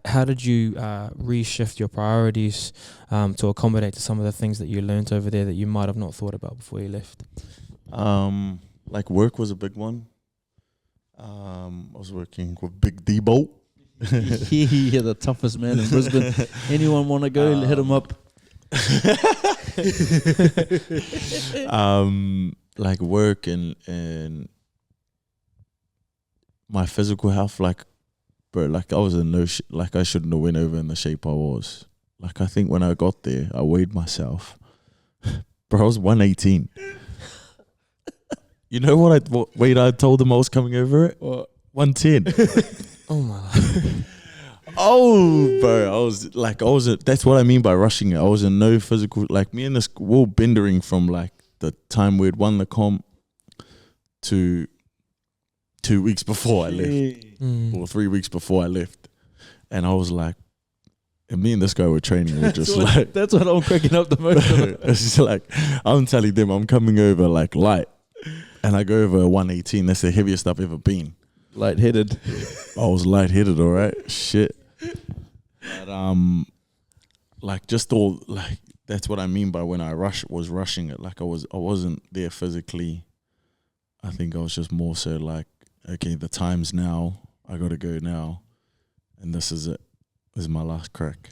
how did you reshift your priorities to accommodate to some of the things that you learnt over there that you might have not thought about before you left? Like work was a big one. I was working with Big D-Bolt. Yeah, the toughest man in Brisbane. Anyone want to go? Hit him up. Like work and my physical health, like, bro, like I was in like I shouldn't have went over in the shape I was. Like I think when I got there, I weighed myself. Bro, I was 118. You know what weight I told them I was coming over at? What? 110. Oh my God. Oh, bro, that's what I mean by rushing it. I was in no physical, like me and this, we were bendering from like the time we'd won the comp to 2 weeks before I left, or 3 weeks before I left. And I was like, and me and this guy were training, we're just like. That's what I'm cracking up the most. It's just like, I'm telling them I'm coming over like light. And I go over a 118, that's the heaviest I've ever been. Lightheaded. I was lightheaded, all right. Shit. But like just all like that's what I mean by when I was rushing it. Like I wasn't there physically. I think I was just more so like, okay, the time's now. I got to go now, and this is it. This is my last crack.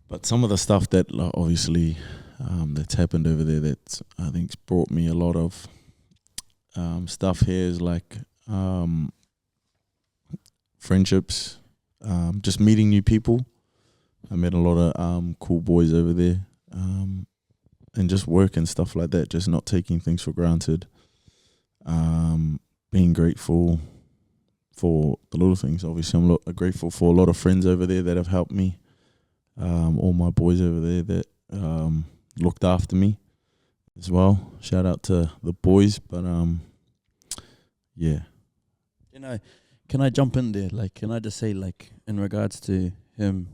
But some of the stuff that obviously that's happened over there that I think's brought me a lot of stuff here is like friendships, just meeting new people. I met a lot of cool boys over there, and just work and stuff like that, just not taking things for granted, being grateful for the little things. Obviously, I'm grateful for a lot of friends over there that have helped me, all my boys over there that looked after me as well. Shout out to the boys, but yeah. Can I jump in there? Like, can I just say, like, in regards to him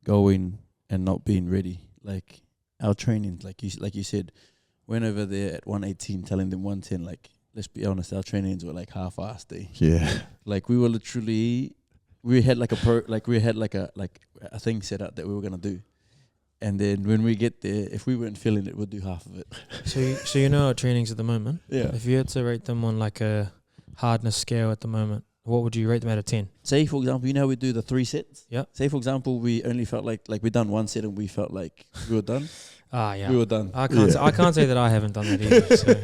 going and not being ready, like our trainings, like you said, went over there at 118, telling them 110. Like, let's be honest, our trainings were like half-assed. Yeah. Like we were literally, we had like a thing set up that we were gonna do, and then when we get there, if we weren't feeling it, we'll do half of it. So you know our trainings at the moment. Yeah. If you had to rate them on like a hardness scale at the moment, what would you rate them out of 10? Say for example, you know how we do the 3 sets. Yeah. Say for example, we only felt like we done 1 set and we felt like we were done. Yeah. We were done. I can't say that I haven't done that either. So.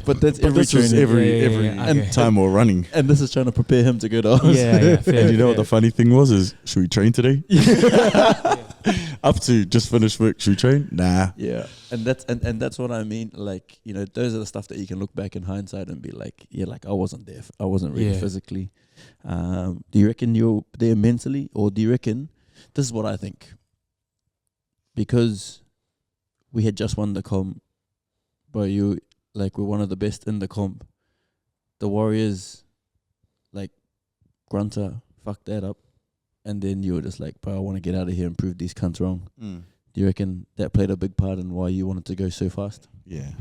But that's But every this was training. every Okay. time we're running. And this is trying to prepare him to go to ours. Yeah, fair, And you know what fair. the funny thing was should we train today? Up to just finished work, should we train? Nah. Yeah, and that's what I mean. Like, you know, those are the stuff that you can look back in hindsight and be like, yeah, like I wasn't there. I wasn't ready physically. Do you reckon you're there mentally, or do you reckon? This is what I think. Because we had just won the comp, but you like we're one of the best in the comp. The Warriors, like Grunter, fucked that up, and then you were just like, bro, I want to get out of here and prove these cunts wrong. Do you reckon that played a big part in why you wanted to go so fast? Yeah,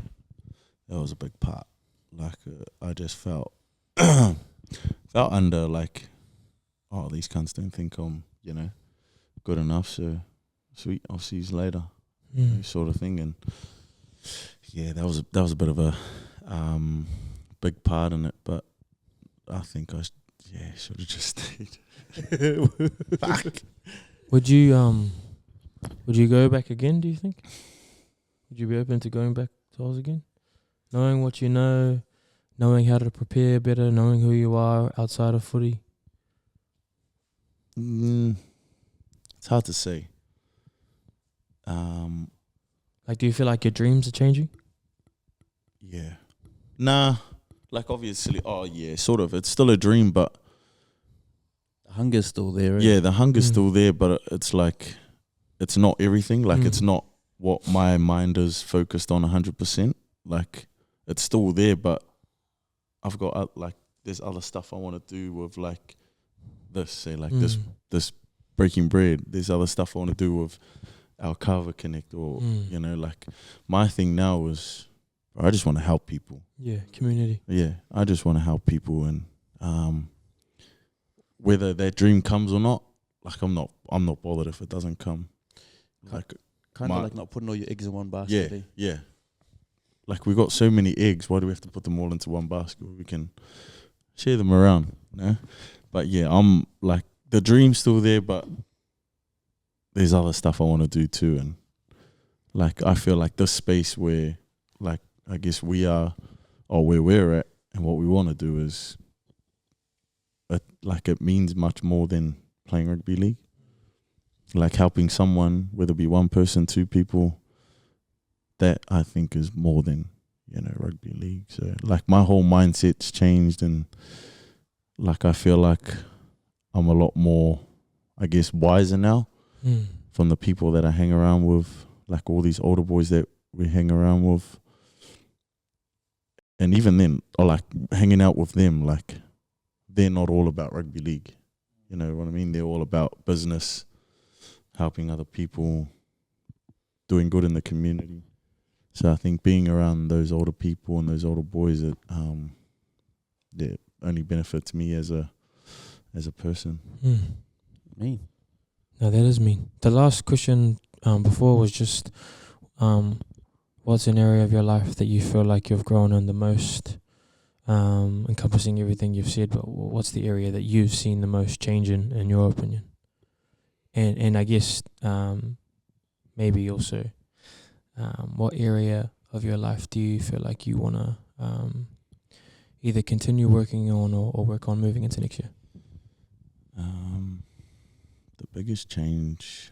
that was a big part. Like I just felt under like, oh, these cunts don't think I'm, good enough. So sweet, I'll see you later, sort of thing. And yeah, that was a bit of a big part in it. But I think I should have just stayed. Fuck. Would you go back again, do you think? Would you be open to going back to Oz again? Knowing what you know, knowing how to prepare better, knowing who you are outside of footy? It's hard to say. Like, do you feel like your dreams are changing? Yeah. Nah. Like, obviously, sort of. It's still a dream, but... The hunger's still there, right? Yeah, the hunger's still there, but it's like... It's not everything. Like, it's not what my mind is focused on 100%. Like, it's still there, but I've got, there's other stuff I want to do with, like, this. Say, like, this Breaking Bread. There's other stuff I want to do with our Carver Connect or, like, my thing now is... I just want to help people. Yeah, community. Yeah, I just want to help people, and whether that dream comes or not, like I'm not bothered if it doesn't come. Like kind of like not putting all your eggs in one basket. Yeah. Like we got so many eggs, why do we have to put them all into one basket? We can share them around, But yeah, I'm like the dream's still there, but there's other stuff I want to do too, and like I feel like this space where, like, I guess we are, or where we're at, and what we want to do is, it means much more than playing rugby league. Like helping someone, whether it be one person, 2 people, that I think is more than, rugby league. So like my whole mindset's changed, and like I feel like I'm a lot more, I guess, wiser now from the people that I hang around with, like all these older boys that we hang around with. And even then, or like hanging out with them, like they're not all about rugby league. You know what I mean? They're all about business, helping other people, doing good in the community. So I think being around those older people and those older boys, it only benefits me as a person. Mean. No, that is mean. The last question before was just what's an area of your life that you feel like you've grown in the most, encompassing everything you've said, but what's the area that you've seen the most change in your opinion? And I guess maybe also what area of your life do you feel like you want to either continue working on or work on moving into next year? The biggest change...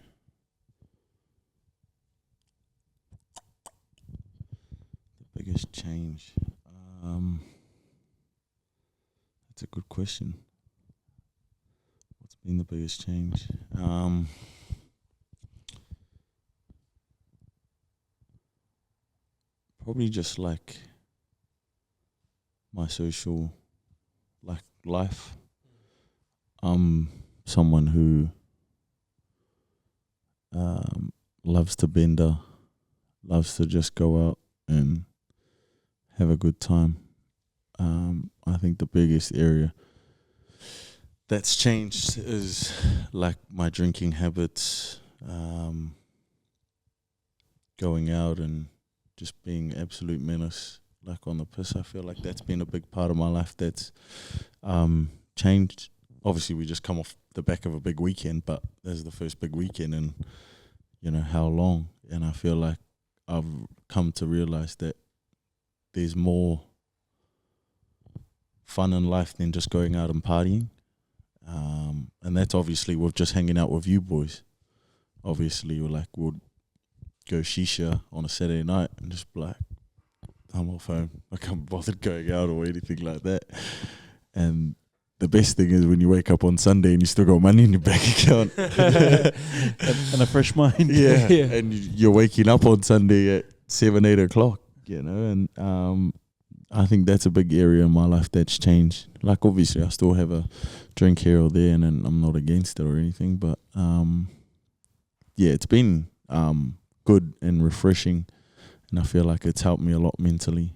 That's a good question. What's been the biggest change? Probably just like my social life. I'm someone who loves to bender, loves to just go out and have a good time. I think the biggest area that's changed is like my drinking habits, going out and just being absolute menace, like on the piss. I feel like that's been a big part of my life that's changed. Obviously, we just come off the back of a big weekend, but this is the first big weekend in, how long. And I feel like I've come to realize that there's more fun in life than just going out and partying. And that's obviously with just hanging out with you boys. Obviously, we'll go shisha on a Saturday night and just be like, I'm off home. I can't bother going out or anything like that. And the best thing is when you wake up on Sunday and you still got money in your bank account. and a fresh mind. Yeah. And you're waking up on Sunday at 7, 8 o'clock, and I think that's a big area in my life that's changed. Like, obviously, I still have a drink here or there, and I'm not against it or anything, but it's been good and refreshing, and I feel like it's helped me a lot mentally.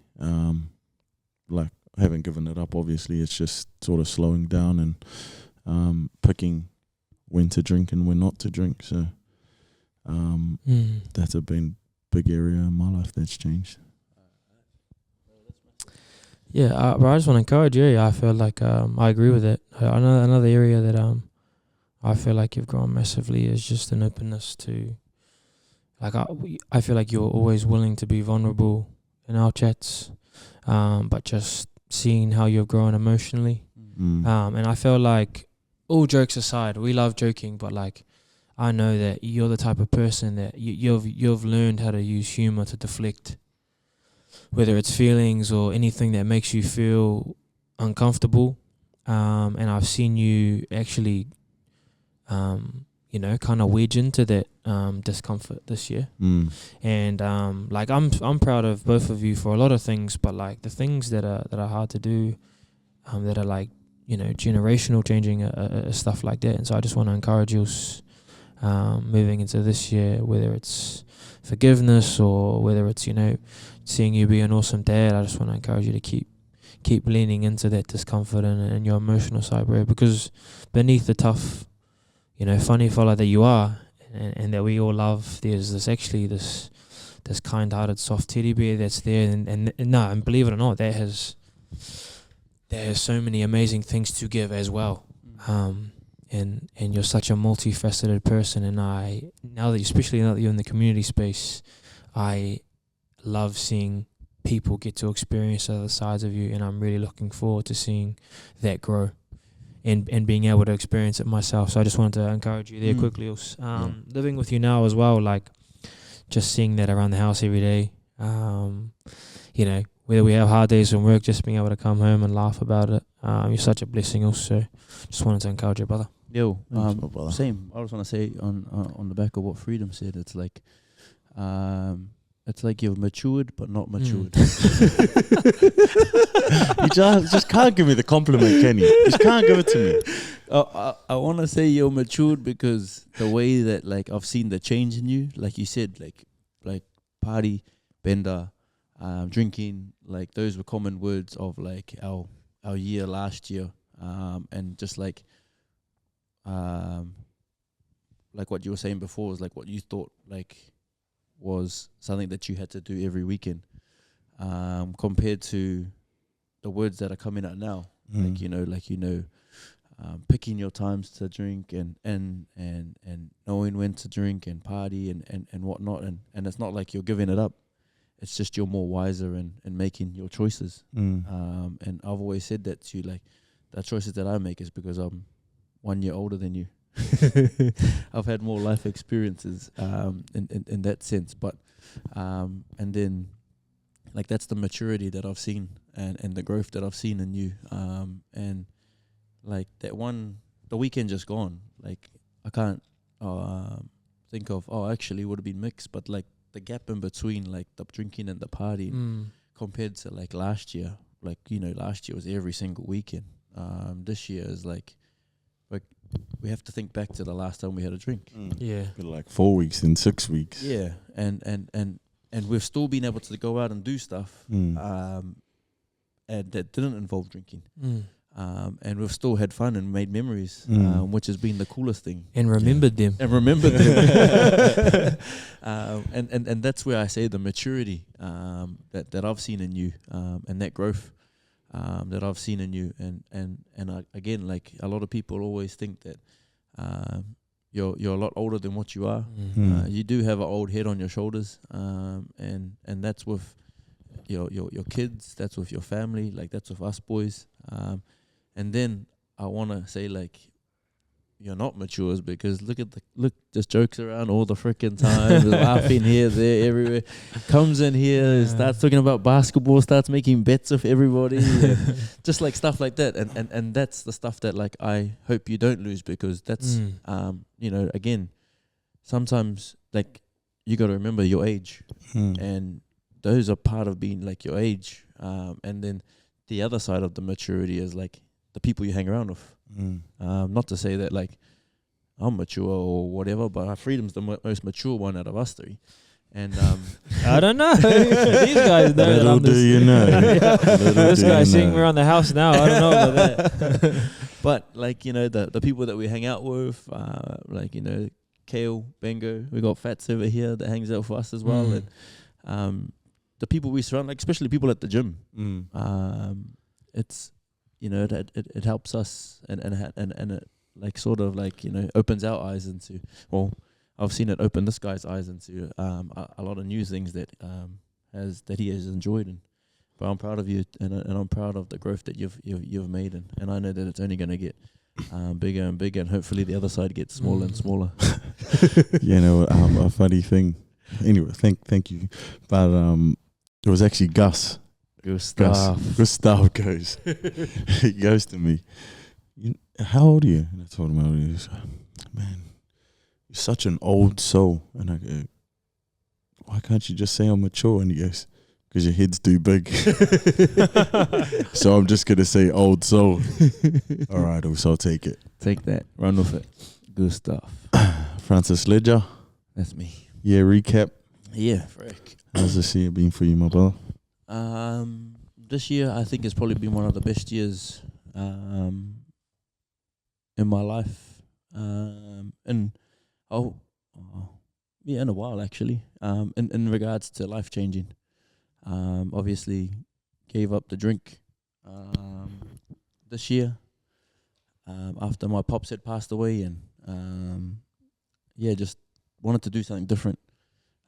Like, I haven't given it up, obviously. It's just sort of slowing down and picking when to drink and when not to drink. So that's a big area in my life that's changed. Yeah, but I just want to encourage you. Yeah, I feel like I agree with it. Another area that I feel like you've grown massively is just an openness to, like, I feel like you're always willing to be vulnerable in our chats, but just seeing how you've grown emotionally. And I feel like, all jokes aside, we love joking, but like, I know that you're the type of person that you've learned how to use humor to deflect, whether it's feelings or anything that makes you feel uncomfortable. And I've seen you actually, kind of wedge into that discomfort this year. And like, I'm proud of both of you for a lot of things, but like the things that are hard to do, that are like, generational changing, stuff like that. And so I just want to encourage you, moving into this year, whether it's forgiveness or whether it's, seeing you be an awesome dad. I just want to encourage you to keep leaning into that discomfort and your emotional side, bro, because beneath the tough, funny fella that you are and that we all love, there's this kind-hearted soft teddy bear that's there, and believe it or not, that has so many amazing things to give as well. And you're such a multifaceted person, and especially now that you're in the community space, I love seeing people get to experience other sides of you, and I'm really looking forward to seeing that grow and being able to experience it myself. So I just wanted to encourage you there quickly. Living with you now as well, like just seeing that around the house every day, whether we have hard days from work, just being able to come home and laugh about it. You're such a blessing also. Just wanted to encourage you, brother. Yo, Thanks, my brother. same. I just want to say on the back of what Freedom said, it's like you've matured but not matured. You just can't give me the compliment, can you? Just can't give it to me. I want to say you're matured because the way that, like, I've seen the change in you, like you said, like party, bender, drinking, like those were common words of like our year last year, and just like like what you were saying before, is like what you thought like was something that you had to do every weekend, compared to the words that are coming out now. Like picking your times to drink and knowing when to drink and party and whatnot, and it's not like you're giving it up. It's just you're more wiser and making your choices. And I've always said that to you, like the choices that I make is because I'm 1 year older than you. I've had more life experiences in that sense, but and then like that's the maturity that I've seen and the growth that I've seen in you, and like the weekend just gone, like I can't think of actually it would have been mixed, but like the gap in between like the drinking and the partying compared to like last year, like last year was every single weekend. This year is like we have to think back to the last time we had a drink. Yeah. Like 4 weeks and 6 weeks. Yeah, and we've still been able to go out and do stuff and that didn't involve drinking. And we've still had fun and made memories, which has been the coolest thing. And remembered them. And remembered them. And that's where I say the maturity that I've seen in you, and that growth that I've seen in you. And again, like a lot of people always think that you're a lot older than what you are. You do have an old head on your shoulders, and that's with your kids, that's with your family, like that's with us boys. And then I want to say, like, you're not matures because look, just jokes around all the freaking time, laughing here, there, everywhere. Comes in here, starts talking about basketball, starts making bets with everybody, just like stuff like that. And that's the stuff that like I hope you don't lose, because that's again, sometimes like you got to remember your age, and those are part of being like your age. And then the other side of the maturity is like the people you hang around with. Not to say that like I'm mature or whatever, but Freedom's the most mature one out of us three. And I don't know. These guys know that I'm this guy seeing me around the house now. I don't know about that. But like the people that we hang out with, like Kale, Bengo, we got Fats over here that hangs out with us as well, and the people we surround, like especially people at the gym, it's it helps us and it like sort of like opens our eyes into, well, I've seen it open this guy's eyes into a lot of new things that he has enjoyed, but I'm proud of you and I'm proud of the growth that you've made, and I know that it's only going to get bigger and bigger, and hopefully the other side gets smaller and smaller. A funny thing. Anyway, thank you, but it was actually Gus. Gustav goes. He goes to me, how old are you? And I told him how old he is. Man, you're such an old soul. And I go, why can't you just say I'm mature? And he goes, because your head's too big. So I'm just going to say old soul. All right, so I'll take it. Take that. Run with it. Good stuff. Francis Ledger. That's me. Yeah, recap. Yeah, frick. How's this year been for you, my brother? This year I think has probably been one of the best years in my life, in a while actually. In regards to life changing, obviously gave up the drink this year after my pops had passed away, and just wanted to do something different.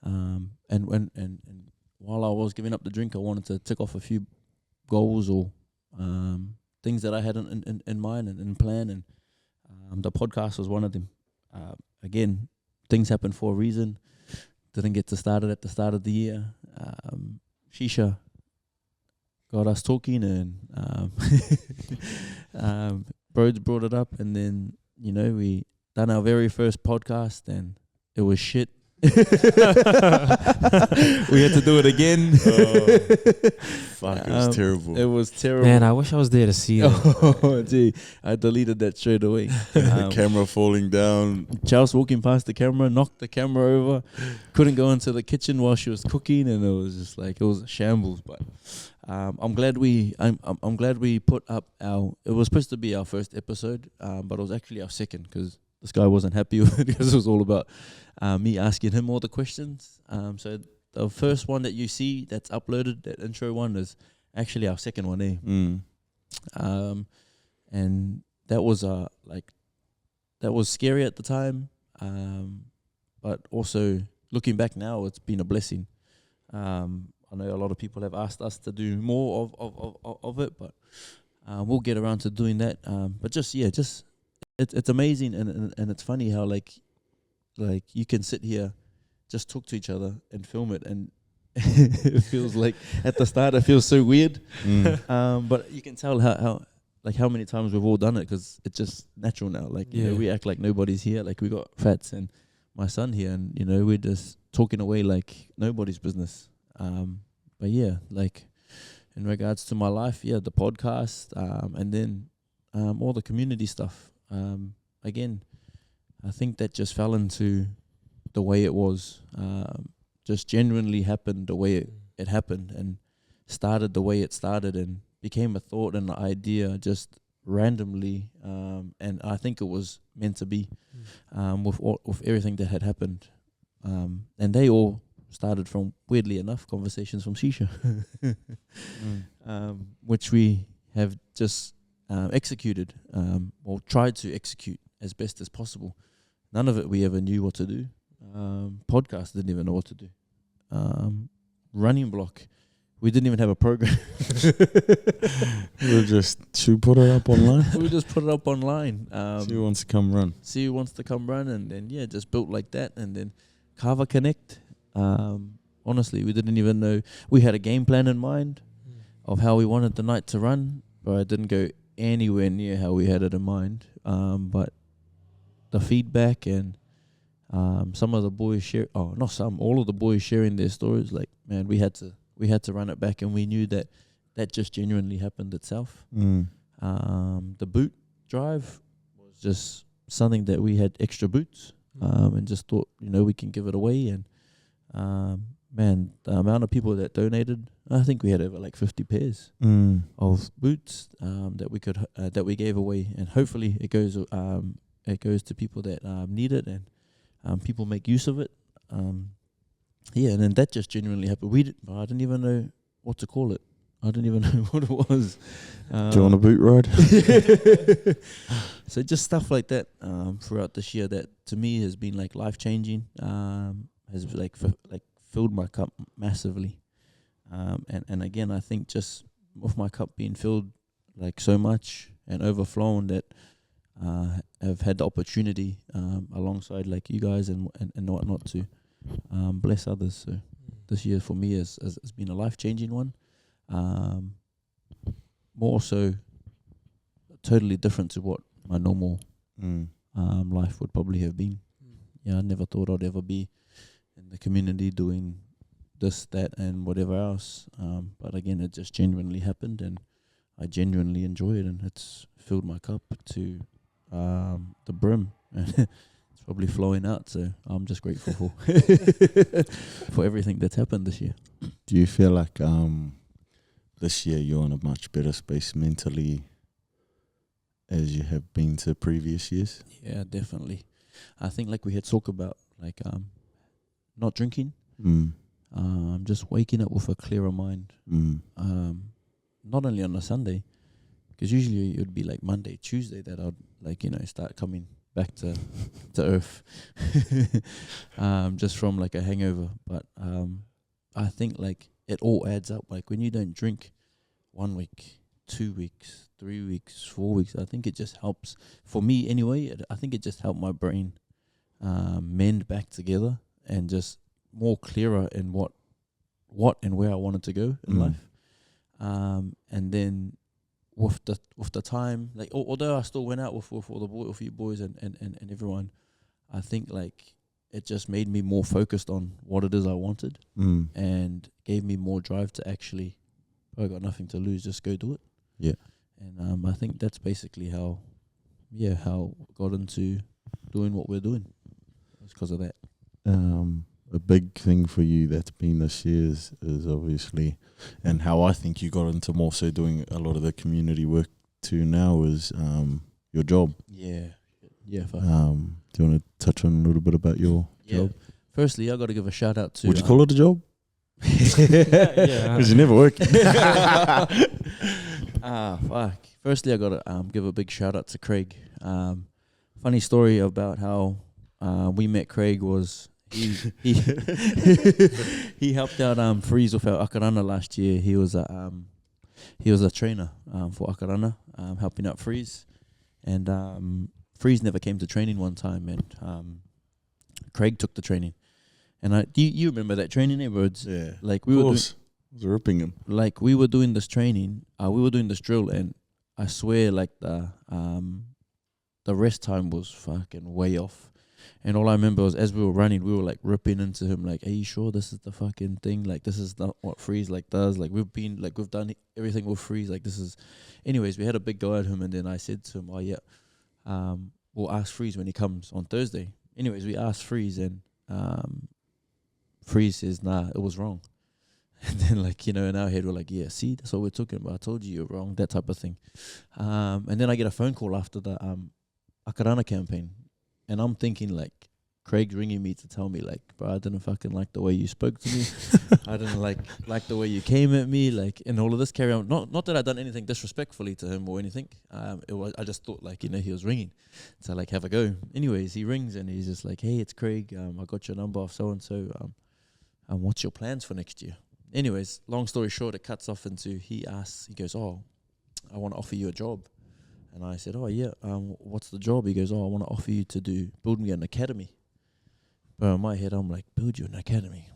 And while I was giving up the drink, I wanted to tick off a few goals or things that I had in mind and in plan, and the podcast was one of them. Again, things happen for a reason. Didn't get to start it at the start of the year. Shisha got us talking, and Broads brought it up, and then we done our very first podcast, and it was shit. We had to do it again. Fuck, it was terrible. It was terrible. Man, I wish I was there to see it. Oh, gee. I deleted that straight away. The camera falling down. Charles walking past the camera, knocked the camera over. Couldn't go into the kitchen while she was cooking, and it was just like, it was a shambles. But I'm glad we put up it was supposed to be our first episode, but it was actually our second, because this guy wasn't happy with it because it was all about me asking him all the questions. So the first one that you see that's uploaded, that intro one, is actually our second one, and that was that was scary at the time, but also looking back now, it's been a blessing. I know a lot of people have asked us to do more of it, but we'll get around to doing that. But it's amazing, and it's funny how like you can sit here, just talk to each other and film it, and it feels like at the start it feels so weird, but you can tell how many times we've all done it, because it's just natural now. Like, you know, we act like nobody's here. Like, we got Fats and my son here, and you know, we're just talking away like nobody's business. But yeah, like in regards to my life, the podcast, and then all the community stuff. Again, I think that just fell into the way it was. Just genuinely happened the way it happened, and started the way it started, and became a thought and an idea just randomly. And I think it was meant to be, with everything that had happened. And they all started from, weirdly enough, conversations from Shisha, which we have just executed, or tried to execute as best as possible. None of it we ever knew what to do. Podcast didn't even know what to do. Running block, we didn't even have a program. We'll just, should we put it up online? We just put it up online. See who wants to come run. And then just built like that. And then Carver Connect. Honestly, we didn't even know. We had a game plan in mind of how we wanted the night to run, but it didn't go anywhere near how we had it in mind. But the feedback and some of the boys all of the boys sharing their stories, like, man, we had to run it back, and we knew that just genuinely happened itself. The boot drive was just something that we had extra boots, and just thought, you know, we can give it away. And man, the amount of people that donated, I think we had over like 50 pairs of boots that we could that we gave away, and hopefully it goes to people that need it, and people make use of it. And then that just genuinely happened. I didn't even know what to call it. I didn't even know what it was. Do you want a boot ride? So just stuff like that throughout this year that to me has been like life changing. Has like filled my cup massively. And again, I think just with my cup being filled like so much and overflown, that I've had the opportunity alongside like you guys and whatnot to bless others. So this year for me has been a life-changing one. More so totally different to what my normal life would probably have been. I never thought I'd ever be in the community doing this, that, and whatever else. But again, it just genuinely happened, and I genuinely enjoy it, and it's filled my cup to the brim. It's probably flowing out, so I'm just grateful for everything that's happened this year. Do you feel like this year you're in a much better space mentally as you have been to previous years? Yeah, definitely. I think like we had talked about, like not drinking, just waking up with a clearer mind. Not only on a Sunday, because usually it would be like Monday, Tuesday that I'd like, you know, start coming back to earth, just from like a hangover. But I think like it all adds up. Like when you don't drink 1 week, 2 weeks, 3 weeks, 4 weeks, I think it just helps, for me anyway, I think it just helped my brain mend back together and just more clearer in what and where I wanted to go in life. And then with the time, like although I still went out with you boys and everyone, I think like it just made me more focused on what it is I wanted, and gave me more drive to actually, I got nothing to lose, just go do it. Yeah. And I think that's basically how I got into doing what we're doing. It's because of that. A big thing for you that's been this year is obviously, and how I think you got into more so doing a lot of the community work too now, is your job. Yeah, Yeah, fuck. Do you want to touch on a little bit about your job? Firstly, I got to give a shout out to. Would you call it a job? Yeah. Because you never work. Fuck. Firstly, I got to give a big shout out to Craig. Funny story about how we met Craig was he he helped out Freeze with our Akarana last year. He was a trainer for Akarana, helping out Freeze, and Freeze never came to training one time, and Craig took the training. And you remember that training, Roads? Yeah, like of course. I was ripping him. Like we were doing this training, we were doing this drill, and I swear, like the rest time was fucking way off. And all I remember was as we were running, we were like ripping into him, like, "Are you sure this is the fucking thing? Like, this is not what Freeze like does. Like, we've done everything with Freeze. Like, this is." Anyways, we had a big go at him, and then I said to him, "Oh yeah, we'll ask Freeze when he comes on Thursday." Anyways, we asked Freeze, and Freeze says, "Nah, it was wrong." And then, like, you know, in our head, we're like, "Yeah, see, that's what we're talking about. I told you you're wrong," that type of thing. And then I get a phone call after the Akarana campaign. And I'm thinking, like, Craig's ringing me to tell me, like, "Bro, I didn't fucking like the way you spoke to me. I didn't like the way you came at me, like," and all of this carry on. Not that I done anything disrespectfully to him or anything. I just thought, like, you know, he was ringing to, like, have a go. Anyways, he rings and he's just like, "Hey, it's Craig. I got your number off so-and-so. What's your plans for next year?" Anyways, long story short, it cuts off into he goes, "Oh, I want to offer you a job." And I said, "Oh, yeah, what's the job?" He goes, "Oh, I want to offer you to build me an academy." But in my head, I'm like, "Build you an academy?"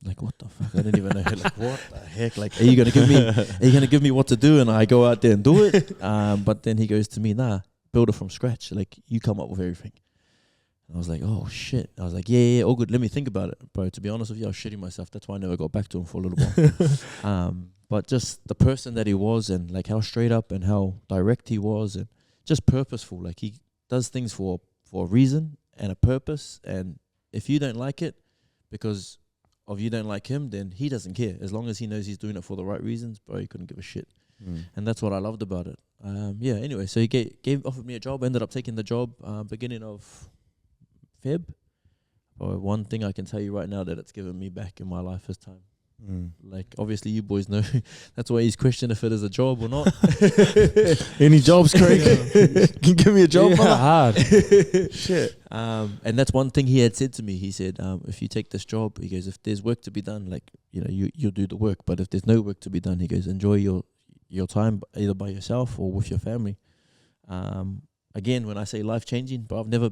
Like, what the fuck? I didn't even know. Like, what the heck? Like, are you gonna give me what to do? And I go out there and do it? But then he goes to me, "Nah, build it from scratch. Like, you come up with everything." And I was like, "Oh shit." I was like, yeah, all good. Let me think about it, bro. To be honest with you, I was shitting myself. That's why I never got back to him for a little while. But just the person that he was, and like how straight up and how direct he was, and just purposeful. Like, he does things for a reason and a purpose. And if you don't like it because of you don't like him, then he doesn't care. As long as he knows he's doing it for the right reasons, bro, he couldn't give a shit. And that's what I loved about it. Anyway, so he offered me a job. I ended up taking the job beginning of Feb. One thing I can tell you right now that it's given me back in my life is time. Like, obviously you boys know that's why he's questioning if it is a job or not. Any jobs, Craig? Can you give me a job? Yeah, hard. Shit. And that's one thing he had said to me. He said, "If you take this job," he goes, "if there's work to be done, like, you know, you'll do the work. But if there's no work to be done," he goes, "enjoy your time either by yourself or with your family." Again, when I say life changing, but I've never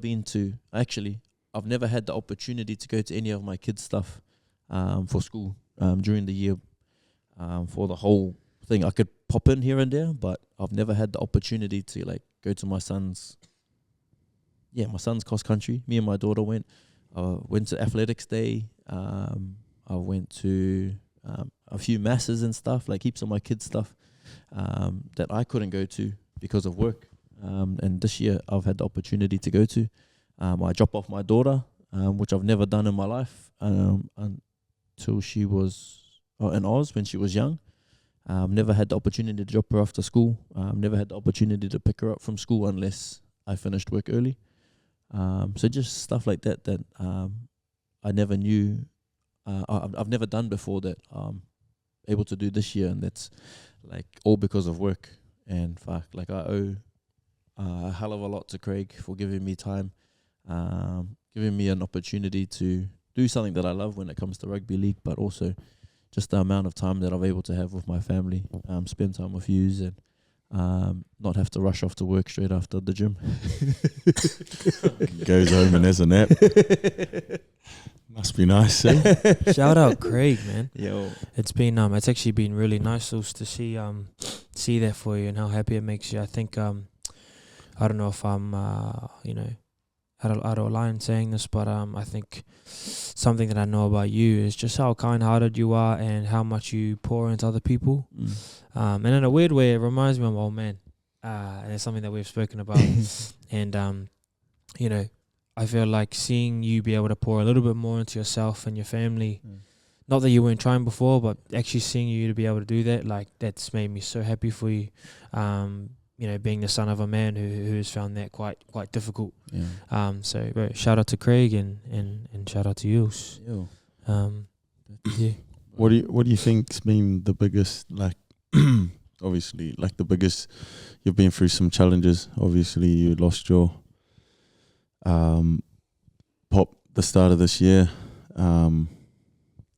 had the opportunity to go to any of my kids' stuff for school during the year for the whole thing. I could pop in here and there, but I've never had the opportunity to, like, go to my son's cross country. Me and my daughter went to athletics day. I went to a few masses and stuff, like heaps of my kids' stuff that I couldn't go to because of work. And this year I've had the opportunity to go to. I drop off my daughter, which I've never done in my life until she was in Oz when she was young. Never had the opportunity to drop her off to school. Never had the opportunity to pick her up from school unless I finished work early. So just stuff like that I never knew. I've never done before that able to do this year, and that's like all because of work. And fuck, like, I owe a hell of a lot to Craig for giving me time, giving me an opportunity to do something that I love when it comes to rugby league, but also just the amount of time that I'm able to have with my family, spend time with yous, and not have to rush off to work straight after the gym. Goes home and has a nap. Must be nice, eh? Shout out Craig, man. Yo, It's been it's actually been really nice to see that for you and how happy it makes you. I think I don't know if I'm out of line saying this, but I think something that I know about you is just how kind-hearted you are and how much you pour into other people. And in a weird way, it reminds me of my old man. And it's something that we've spoken about. And I feel like seeing you be able to pour a little bit more into yourself and your family. Not that you weren't trying before, but actually seeing you to be able to do that, like, that's made me so happy for you. being the son of a man who's found that quite difficult. Yeah. So bro, shout out to Craig and shout out to you. Yeah. What do you think's been the biggest, like, obviously, like the biggest? You've been through some challenges. Obviously, you lost your pop the start of this year, and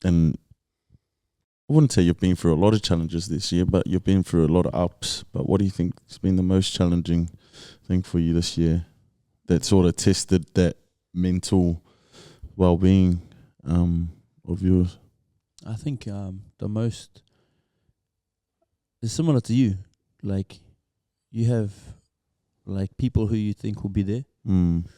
I wouldn't say you've been through a lot of challenges this year, but you've been through a lot of ups. But what do you think has been the most challenging thing for you this year that sort of tested that mental well-being of yours? I think the most is similar to you. Like, you have like people who you think will be there, and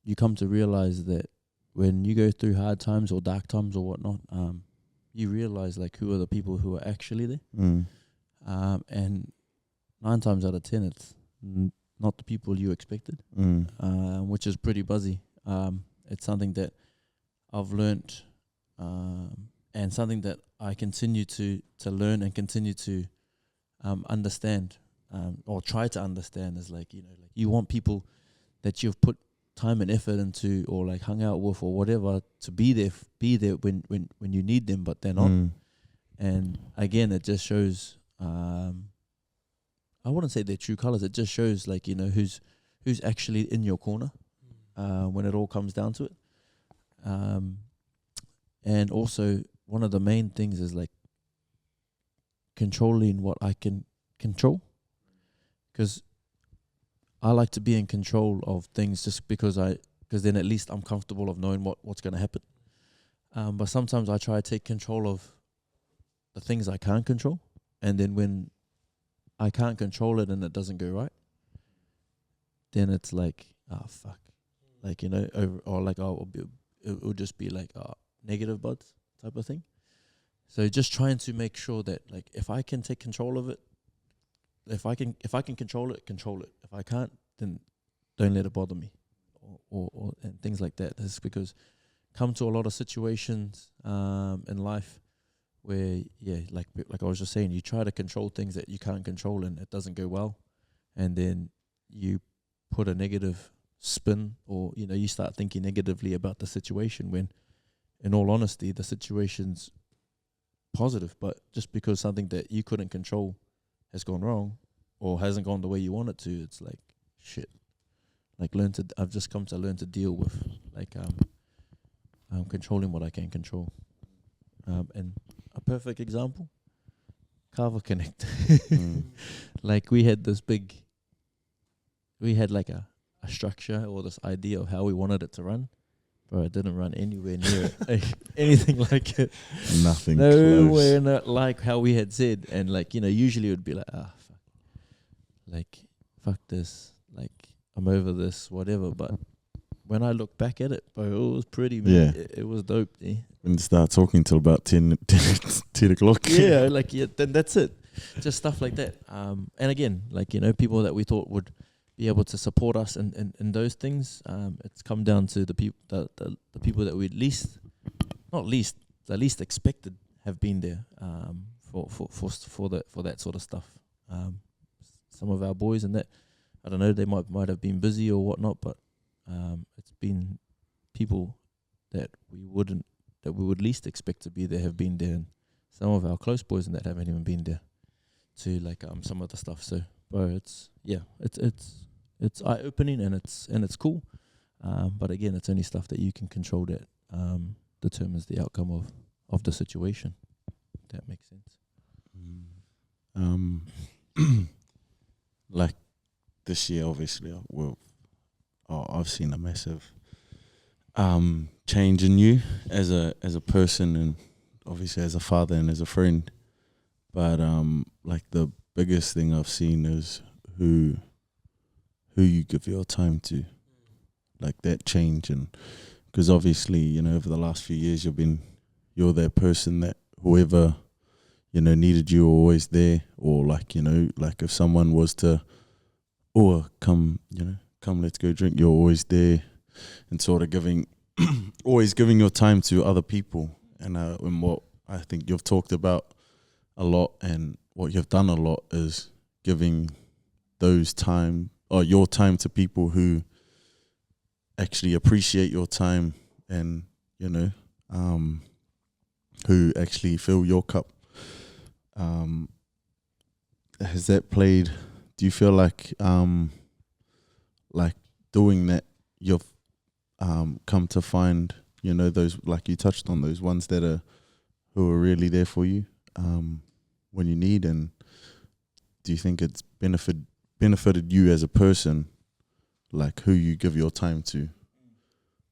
you come to realize that when you go through hard times or dark times or whatnot, you realize like who are the people who are actually there. And 9 times out of 10, it's not the people you expected, which is pretty buzzy. It's something that I've learnt, and something that I continue to learn and continue to understand, or try to understand, is like, like you want people that you've put time and effort into, or like hung out with or whatever, to be there when you need them, but they're not. And again, it just shows, I wouldn't say their true colors. It just shows like, who's actually in your corner, when it all comes down to it. And also one of the main things is like controlling what I can control, because I like to be in control of things just because then at least I'm comfortable of knowing what's going to happen. But sometimes I try to take control of the things I can't control, and then when I can't control it and it doesn't go right, then it's like, fuck, like, or like, it will just be like negative buds type of thing. So just trying to make sure that, like, if I can take control of it, if I can control it. If I can't, then don't let it bother me, or and things like that. That's because come to a lot of situations in life where, like I was just saying, you try to control things that you can't control and it doesn't go well, and then you put a negative spin, or you start thinking negatively about the situation, when in all honesty the situation's positive, but just because something that you couldn't control has gone wrong or hasn't gone the way you want it to, it's like, shit. Like, I've just come to learn to deal with, like, controlling what I can control. And a perfect example, Carver Connect. Like, we had like a structure, or this idea of how we wanted it to run, but it didn't run anywhere near it. Anything like it. Nothing Nowhere close. like how we had said. And like, usually it would be like, fuck. Like, fuck this. Like, I'm over this, whatever. But when I look back at it, bro, it was pretty, man. Yeah. It was dope. Eh? When you start talking till about 10 o'clock. Yeah, like, then that's it. Just stuff like that. And again, like, people that we thought would be able to support us in those things, it's come down to the people the people that we the least expected have been there for that sort of stuff. Some of our boys and that, I don't know, they might have been busy or whatnot, but it's been people that we would least expect to be there have been there, and some of our close boys and that haven't even been there to like some of the stuff. So, bro, it's eye opening, and it's cool. But again, it's only stuff that you can control that determines the outcome of the situation. If that makes sense. Like this year, obviously, I've seen a massive change in you as a person, and obviously as a father and as a friend. But like the biggest thing I've seen is who you give your time to, like that change. And because obviously, over the last few years, you're that person that whoever, needed you, always there, or like, like if someone was to, come, let's go drink, you're always there, and sort of always giving your time to other people. And what I think you've talked about a lot, and what you've done a lot is giving those time or your time to people who actually appreciate your time and, you know, who actually fill your cup. Has that played, do you feel like doing that you've come to find, you know, those, like you touched on, those ones that are, who are really there for you when you need? And do you think it's benefited you as a person, like who you give your time to?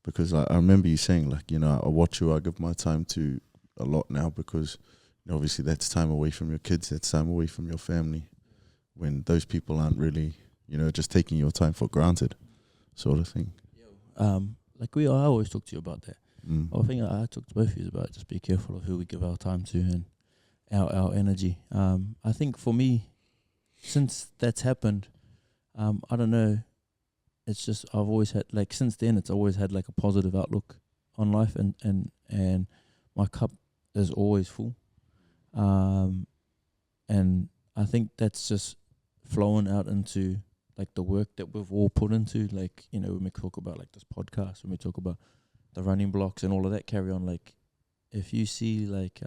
Because I remember you saying, like, you know, I watch who I give my time to a lot now, because you know, obviously that's time away from your kids, that's time away from your family, when those people aren't really, you know, just taking your time for granted, sort of thing. Like I always talk to you about that. I think I talk to both of you about just be careful of who we give our time to and our energy. I think for me, since that's happened, I don't know, it's just I've always had, like, since then it's always had like a positive outlook on life, and my cup is always full. And I think that's just flowing out into like the work that we've all put into, like, you know, when we talk about like this podcast, when we talk about the running blocks and all of that carry on, like if you see like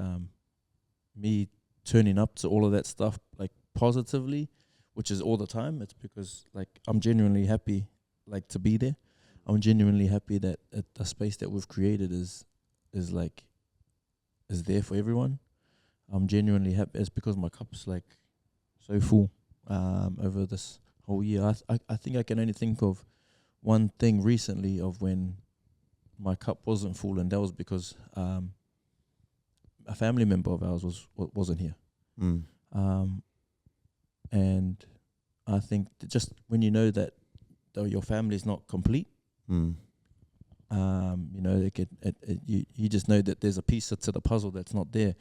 me turning up to all of that stuff like positively, which is all the time, it's because like I'm genuinely happy like to be there. I'm genuinely happy that the space that we've created is there for everyone. I'm genuinely happy. It's because my cup's like so full over this whole year. I think I can only think of one thing recently of when my cup wasn't full, and that was because a family member of ours wasn't here. And I think that just when you know that your family is not complete, you know, you just know that there's a piece to the puzzle that's not there.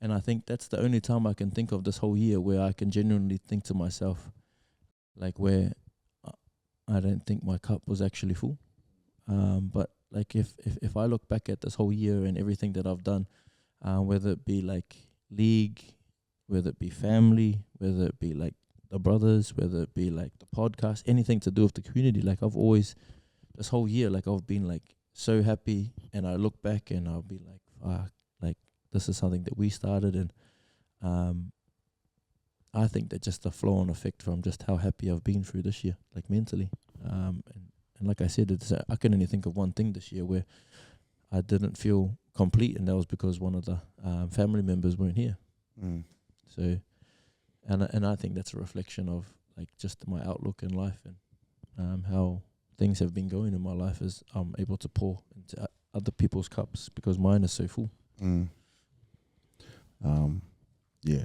And I think that's the only time I can think of this whole year where I can genuinely think to myself, like, where I don't think my cup was actually full. But like if I look back at this whole year and everything that I've done, whether it be like league, whether it be family, whether it be like the brothers, whether it be like the podcast, anything to do with the community, like I've always, this whole year, like I've been like so happy, and I look back and I'll be like, fuck, like this is something that we started. And I think that just the flow on effect from just how happy I've been through this year, like mentally. And like I said, I can only think of one thing this year where I didn't feel complete, and that was because one of the family members weren't here. So, and I think that's a reflection of like just my outlook in life, and how things have been going in my life, as I'm able to pour into other people's cups because mine is so full. Yeah,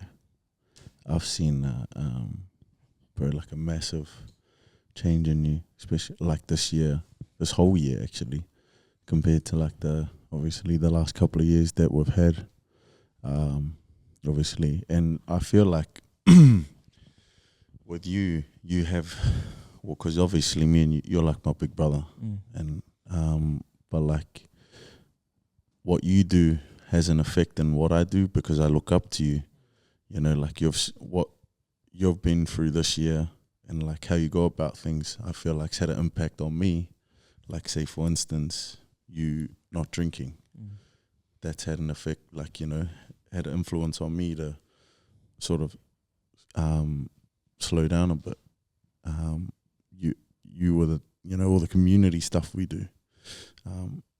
I've seen bro, like a massive change in you, especially like this whole year actually, compared to like obviously the last couple of years that we've had, obviously. And I feel like with you have, well, because obviously me and you're like my big brother, and but like what you do has an effect in what I do, because I look up to you, you know, like what you've been through this year and like how you go about things, I feel like it's had an impact on me. Like, say for instance, you not drinking, that's had an effect, like, you know, had an influence on me to sort of slow down a bit. You were you know, all the community stuff we do.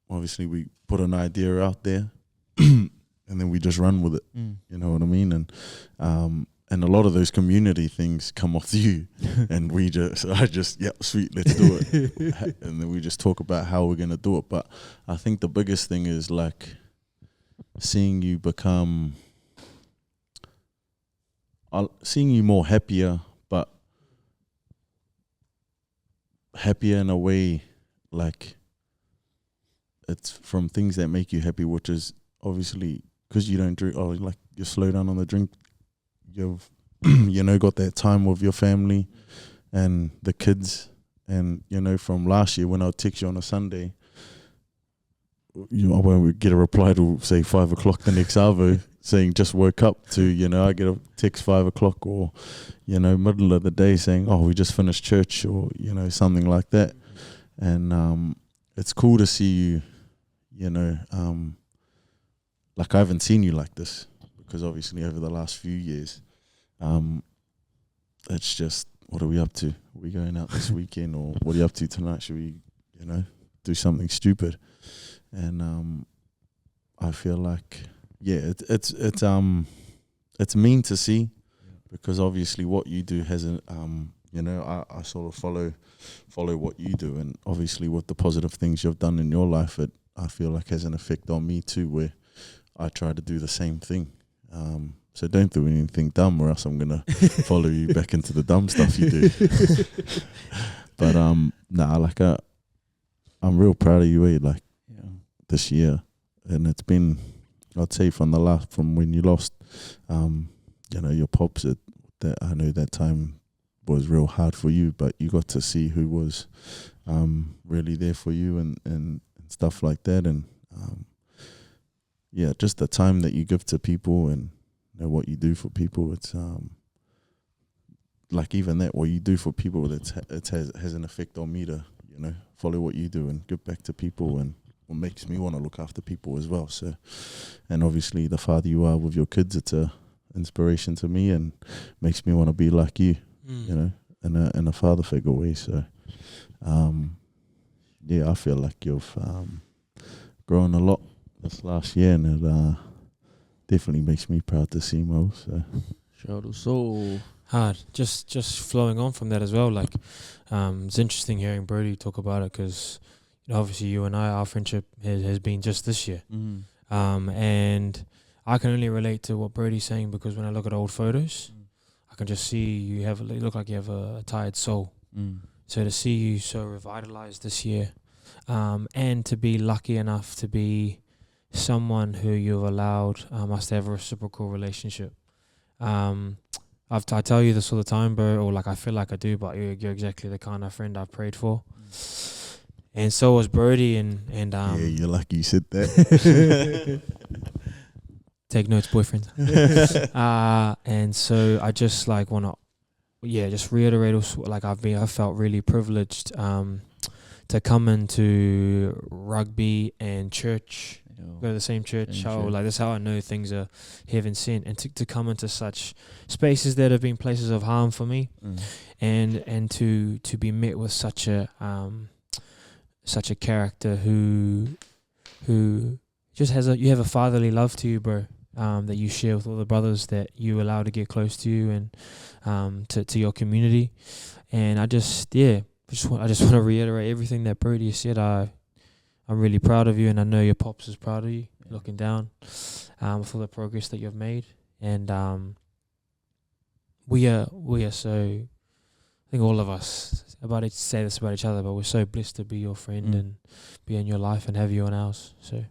Obviously we put an idea out there and then we just run with it. You know what I mean? And a lot of those community things come off you, and I just sweet, let's do it. And then we just talk about how we're gonna do it. But I think the biggest thing is like seeing you more happier, but happier in a way, like it's from things that make you happy, which is obviously because you don't drink, or like you slow down on the drink, you've you know, got that time with your family and the kids. And you know, from last year when I would text you on a Sunday, you know, when we get a reply to say 5 o'clock the next Arvo, saying just woke up to, I get a text 5 o'clock or, middle of the day saying, oh, we just finished church or, something like that. And it's cool to see you, like I haven't seen you like this because obviously over the last few years, it's just, what are we up to? Are we going out this weekend or what are you up to tonight? Should we, do something stupid? And I feel like, it's mean to see because obviously what you do hasn't, I sort of follow what you do, and obviously with the positive things you've done in your life, I feel like has an effect on me too, where I try to do the same thing. So don't do anything dumb, or else I'm gonna follow you back into the dumb stuff you do. But I'm real proud of you, this year, and it's been, I'd say from when you lost, your pops. That I know that time was real hard for you, but you got to see who was really there for you and stuff like that, and just the time that you give to people and what you do for people. It's like even that, what you do for people, it has an effect on me to follow what you do and give back to people, and what makes me want to look after people as well. So, and obviously the father you are with your kids, it's a inspiration to me and makes me want to be like you, in a father figure way. So, I feel like you've grown a lot this last year, and it definitely makes me proud to see Mo. So hard. Just flowing on from that as well. Like, it's interesting hearing Brody talk about it because obviously you and I, our friendship has been just this year, and I can only relate to what Brody's saying because when I look at old photos, I can just see you look like you have a tired soul. So to see you so revitalized this year, and to be lucky enough to be someone who you've allowed us to have a reciprocal relationship. I tell you this all the time, bro, or like I feel like I do, but you're exactly the kind of friend I've prayed for. And so was Brody, and you're lucky you said that. Take notes, boyfriend. And so I just like want to, just reiterate also, like I felt really privileged to come into rugby and church, go to the same church. That's how I know things are heaven sent, and to come into such spaces that have been places of harm for me, and to be met with such a character who just you have a fatherly love to you, bro. That you share with all the brothers that you allow to get close to you and to your community. And I just want to reiterate everything that Brody said. I'm really proud of you, and I know your pops is proud of you, looking down for the progress that you've made. And we are so, I think all of us say this about each other, but we're so blessed to be your friend and be in your life and have you on ours. So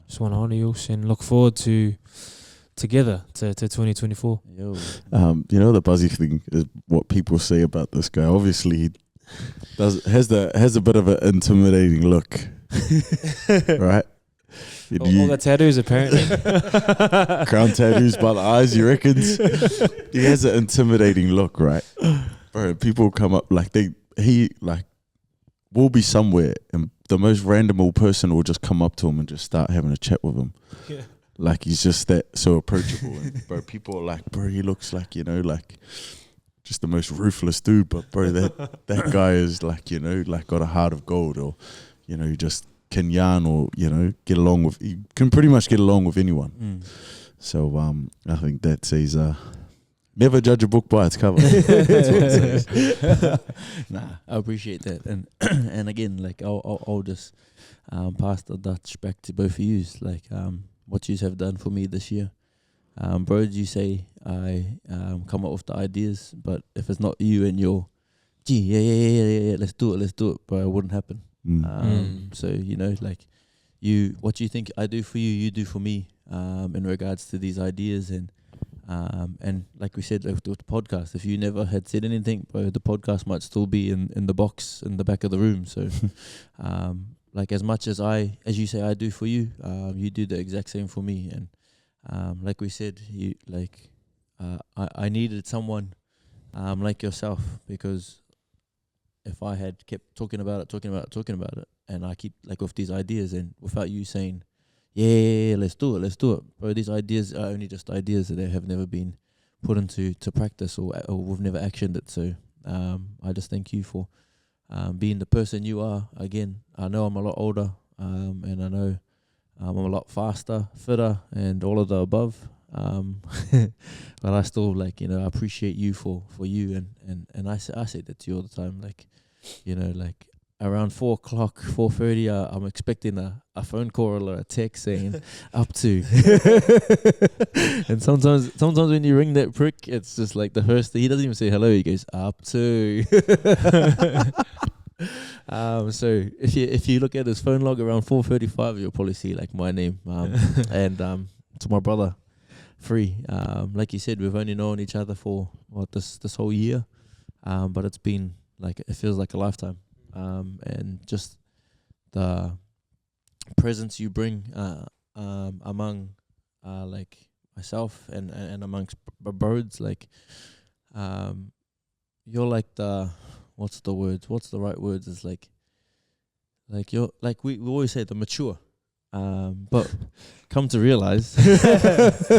just want to honor you and look forward to together to 2024. The buzzy thing is what people say about this guy. Obviously he has a bit of an intimidating look. Right? All the tattoos apparently. Crown tattoos by the eyes, you reckons? He has an intimidating look, right? Bro, people come up we'll be somewhere and the most random old person will just come up to him and just start having a chat with him. Yeah. Like he's just that so approachable. And bro, people are like, bro, he looks like, just the most ruthless dude. But bro, that guy is like, got a heart of gold, or, he just can yarn, or, get along with, he can pretty much get along with anyone. So I think that says, never judge a book by its cover. That's what it says. I appreciate that, and again, like I'll just pass the Dutch back to both of you. Like what you have done for me this year, bro. You say I come up with the ideas, but if it's not you and your, yeah, let's do it, but it wouldn't happen. So like what you think I do for you, you do for me, in regards to these ideas. And like we said with the podcast, if you never had said anything, the podcast might still be in the box in the back of the room. So like as much as you say I do for you, you do the exact same for me. like we said, I needed someone like yourself, because if I had kept talking about it, and I keep like with these ideas, and without you saying, yeah, let's do it, bro, these ideas are only just ideas that they have never been put into practice, or we've never actioned it. So I just thank you for being the person you are. Again, I know I'm a lot older, and I know I'm a lot faster, fitter, and all of the above. But I still I appreciate you for you, and I say that to you all the time, around 4:00, 4:30, I'm expecting a phone call or a text saying up to. And sometimes when you ring that prick, it's just like the first thing, he doesn't even say hello, he goes up to. So if you look at his phone log around 4:35, you'll probably see like my name, and to my brother, Free. Like you said, we've only known each other for this whole year, but it's been it feels like a lifetime, and just the presence you bring among myself and amongst birds, you're like the what's the right words, is like you're like we always say the mature, but come to realize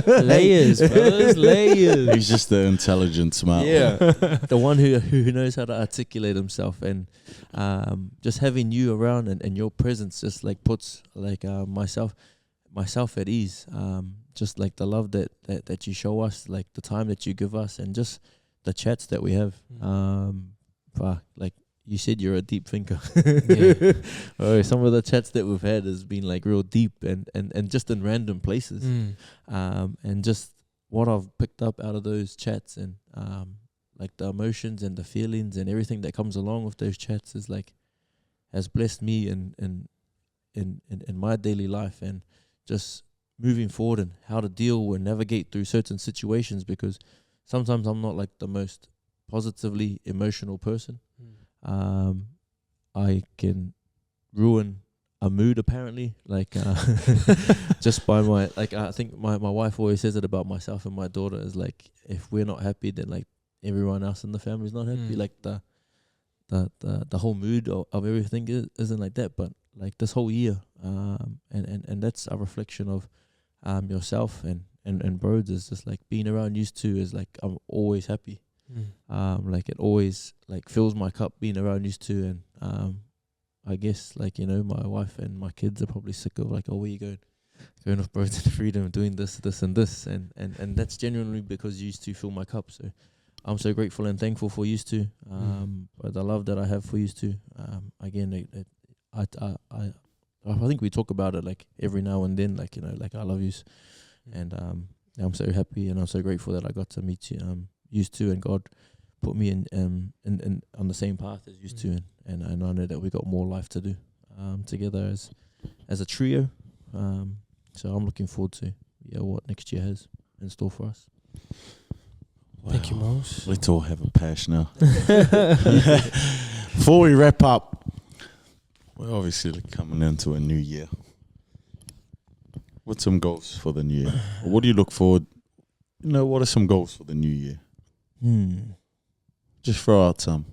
layers, fellas, layers. He's just the intelligent, smart. Yeah, the one who knows how to articulate himself, and just having you around and your presence just puts myself at ease. Just like the love that you show us, like the time that you give us, and just the chats that we have. You said you're a deep thinker. Yeah. Oh, some of the chats that we've had has been real deep and just in random places. And just what I've picked up out of those chats, and the emotions and the feelings and everything that comes along with those chats is has blessed me in my daily life, and just moving forward and how to deal and navigate through certain situations, because sometimes I'm not the most positively emotional person. I can ruin a mood apparently, just by my I think my wife always says it about myself and my daughter, is if we're not happy, then everyone else in the family is not happy. The whole mood of everything isn't like that, but this whole year, and that's a reflection of yourself and birds, is just being around used to, is I'm always happy. It always fills my cup being around used to, and I guess my wife and my kids are probably sick of oh, where you going off birds and freedom, doing this and this, and that's genuinely because used to fill my cup. So I'm so grateful and thankful for used to, but the love that I have for used to, again, I think we talk about it every now and then, I love yous, and I'm so happy and I'm so grateful that I got to meet you. Used to, and God put me in on the same path as used to, and I know that we got more life to do together as a trio. So I'm looking forward to what next year has in store for us. Wow. Thank you, Morris. Let's all have a pash now. Before we wrap up, we're obviously coming into a new year. What's some goals for the new year? What do you look forward? What are some goals for the new year? Just throw out some.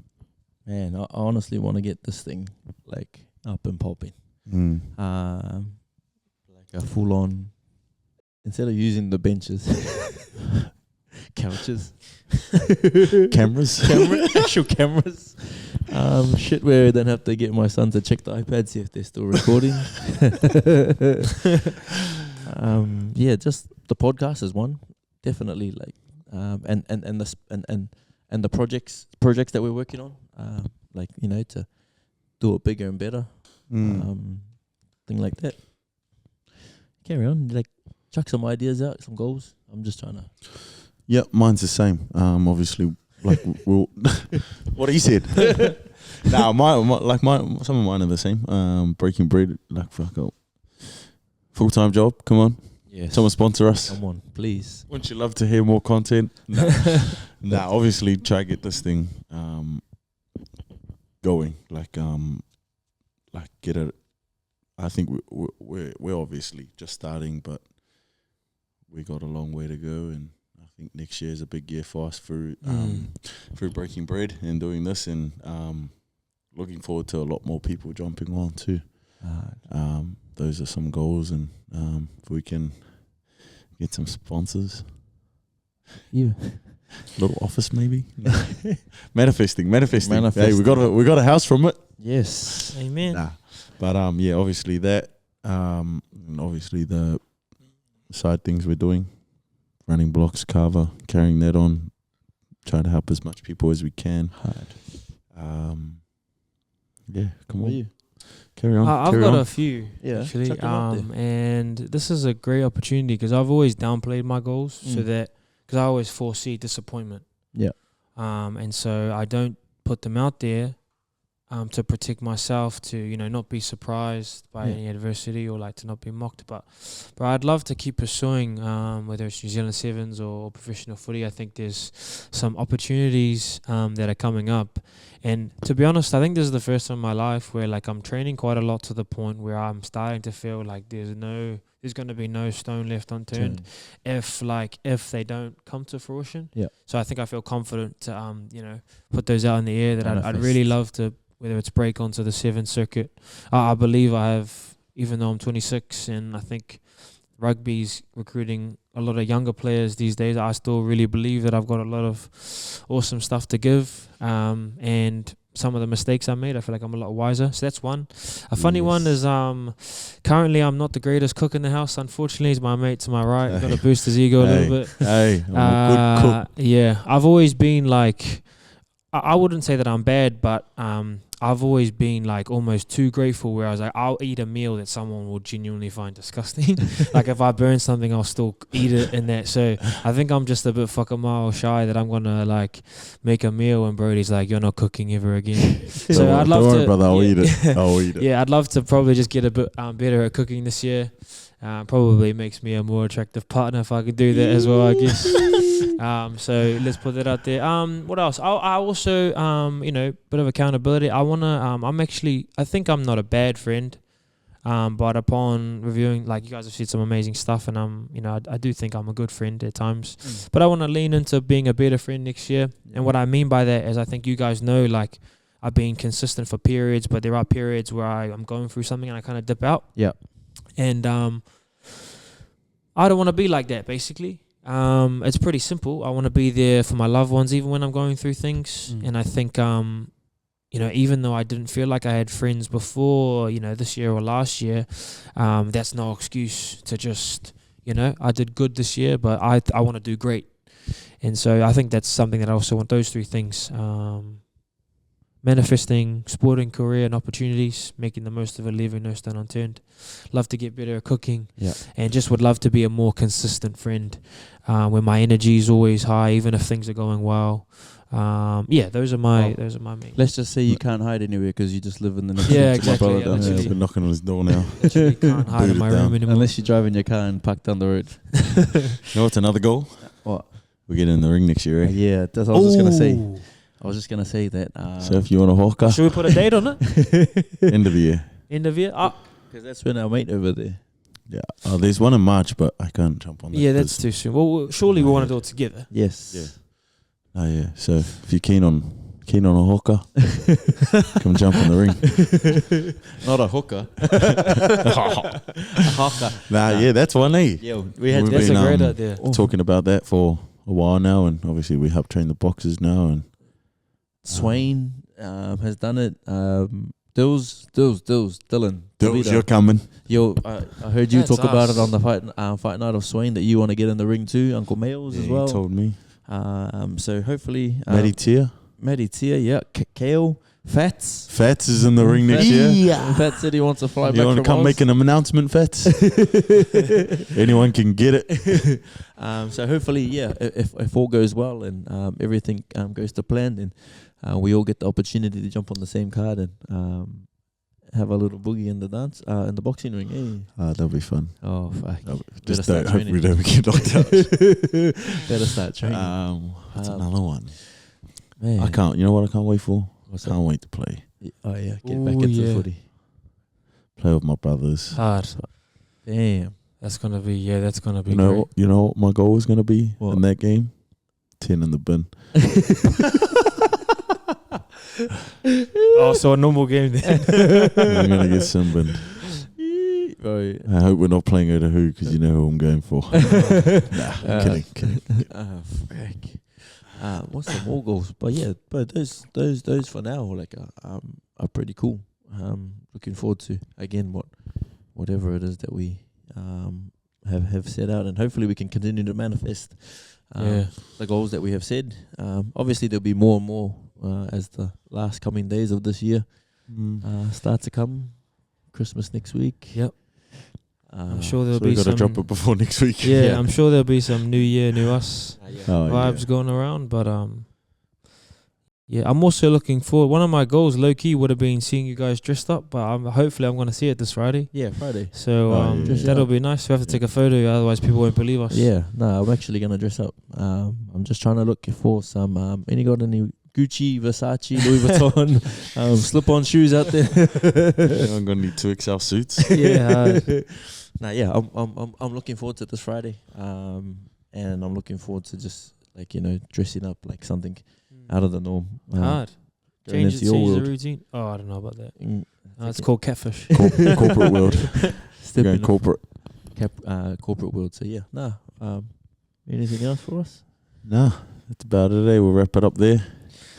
Man, I honestly want to get this thing up and popping. A full on, instead of using the benches, couches, actual cameras. Shit where I don't have to get my son to check the iPad, see if they're still recording. Just the podcast is one, definitely and the projects that we're working on, to do it bigger and better, thing like that. Carry on, chuck some ideas out, some goals. I'm just trying to. Yeah, mine's the same. Obviously, we'll. What he said. Nah, some of mine are the same. Breaking Bread, full-time job. Come on. Yes. Someone sponsor us. Come on, please. Wouldn't you love to hear more content? Nah, obviously try to get this thing going. Get it. I think we're obviously just starting, but we got a long way to go, and I think next year is a big year for us through Breaking Bread and doing this, and looking forward to a lot more people jumping on too. Those are some goals, and if we can get some sponsors, little office maybe. manifesting. Hey, we got a house from it. Yes. Amen. But obviously that, and obviously the side things we're doing, running blocks, carver, carrying that on, trying to help as much people as we can. Come on. Carry on. I've got a few, actually. chuck 'em up there. And this is a great opportunity because I've always downplayed my goals because I always foresee disappointment. Yeah. And so I don't put them out there to protect myself, to not be surprised by any adversity or like to not be mocked. But I'd love to keep pursuing whether it's New Zealand Sevens or professional footy. I think there's some opportunities that are coming up, and to be honest, I think this is the first time in my life where like I'm training quite a lot to the point where I'm starting to feel like there's going to be no stone left unturned if they don't come to fruition. Yeah. So I think I feel confident to put those out in the air that I'd really love to. Whether it's break onto the 7th circuit. I believe I have, even though I'm 26 and I think rugby's recruiting a lot of younger players these days, I still really believe that I've got a lot of awesome stuff to give. And some of the mistakes I made, I feel like I'm a lot wiser. So that's one. A funny one is currently I'm not the greatest cook in the house. Unfortunately, he's my mate to my right. Got to boost his ego a little bit. Hey, I'm a good cook. Yeah, I've always been like, I wouldn't say that I'm bad, but I've always been like almost too grateful where I was like, I'll eat a meal that someone will genuinely find disgusting. Like if I burn something, I'll still eat it in that. So I think I'm just a bit fucking mile shy that I'm going to like make a meal and Brody's like, you're not cooking ever again. So I'd love to. Brother, I'll eat it. I'll eat it. Yeah, I'd love to probably just get a bit better at cooking this year. Probably makes me a more attractive partner if I could do that as well, I guess. So let's put that out there. What else? I also, bit of accountability. I think I'm not a bad friend. But upon reviewing, like you guys have said some amazing stuff, and I do think I'm a good friend at times. But I want to lean into being a better friend next year. And what I mean by that is I think you guys know, like, I've been consistent for periods, but there are periods where I'm going through something and I kind of dip out. Yeah. And I don't want to be like that, basically. It's pretty simple. I want to be there for my loved ones even when I'm going through things. And I think, even though I didn't feel like I had friends before, this year or last year, that's no excuse to just, I did good this year, but I want to do great. And so I think that's something that I also want, those three things. Manifesting, sporting career and opportunities, making the most of it, leaving no stone unturned. Love to get better at cooking, and just would love to be a more consistent friend, where my energy is always high, even if things are going well. Those are my main. Let's just say you can't hide anywhere because you just live in the next exactly. I've been knocking on his door now. Literally can't hide in my room anymore. Unless you drive in your car and park down the road. You know what's another goal? What? We get in the ring next year, eh? Yeah, that's what I was just going to say. I was just going to say that. So if you want a hawker. Should we put a date on it? End of the year. End of year? Because that's when I mate over there. Yeah. There's one in March, but I can't jump on that. Yeah, that's too soon. Well, surely we want to do it together. Yes. Yeah. Oh, yeah. So if you're keen on a hawker, come jump on the ring. Not a hooker. A hawker. Yeah, that's one, eh? Yeah, that's a great idea. Talking about that for a while now, and obviously we help train the boxers now, and Swain has done it. Dylan, you're coming. Yo, I heard you talk about it on the fight night of Swain that you want to get in the ring too. Uncle Mails as well. He told me. So hopefully, Matty Tier, yeah, Kale. Fats is in the ring next year. Yeah. Fats said he wants to fly back. You want to come make an announcement, Fats? Anyone can get it. So hopefully, if all goes well and everything goes to plan, then we all get the opportunity to jump on the same card and have a little boogie in the dance in the boxing ring. Hey. That'll be fun. Oh fuck! Just hope we don't get knocked out. Better start training. What's another one? Man. I can't. You know what I can't wait for? Can't wait to play. Oh yeah, get back into the footy. Play with my brothers. Hard. Damn. That's gonna be You know, what my goal is gonna be What? in that game? 10 in the bin. Oh, so a normal game then. I'm gonna get sin bin. Right. I hope we're not playing out of who, because you know who I'm going for. Nah, I'm kidding. Frick. What's the more goals? But yeah, but those for now like are pretty cool. Looking forward to again whatever it is that we have set out, and hopefully we can continue to manifest the goals that we have said. Obviously there'll be more and more as the last coming days of this year start to come. Christmas next week. Yep. I'm sure there'll So be we got to some. drop it before next week. Yeah, I'm sure there'll be some New Year, New Us Oh, vibes going around. But yeah, I'm also looking forward. One of my goals, low key, would have been seeing you guys dressed up. But hopefully, I'm going to see it this Friday. Yeah, Friday. So that'll be nice. We have to take a photo, otherwise people won't believe us. Yeah, no, I'm actually gonna dress up. I'm just trying to look for some. Any Gucci, Versace, Louis Vuitton, slip-on shoes out there? I'm gonna need 2XL suits. Yeah. I'm looking forward to this Friday. And I'm looking forward to just dressing up like something out of the norm. Hard. Going Change into your the world. routine. Oh, I don't know about that. It's Okay. called catfish. Corporate world. Stepping Going up. corporate. Corporate world. So yeah, anything else for us? Nah, that's about it. We'll wrap it up there.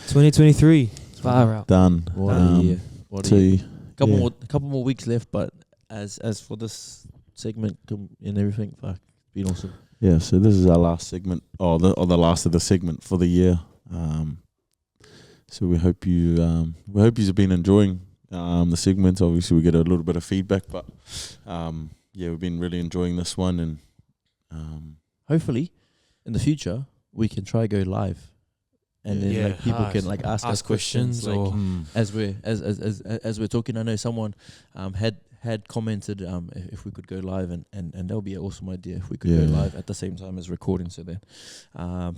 2023. Fire out. Done. What a year. What a So year. yeah. Couple more weeks left, but as for this segment and everything, fuck, been awesome. Yeah, so this is our last segment, or the last of the segment for the year. So we hope you've been enjoying the segments. Obviously, we get a little bit of feedback, but yeah, we've been really enjoying this one, and Hopefully, in the future, we can try go live, and then people can ask us questions or as we're talking. I know someone had commented if we could go live, and that would be an awesome idea if we could go live at the same time as recording, so that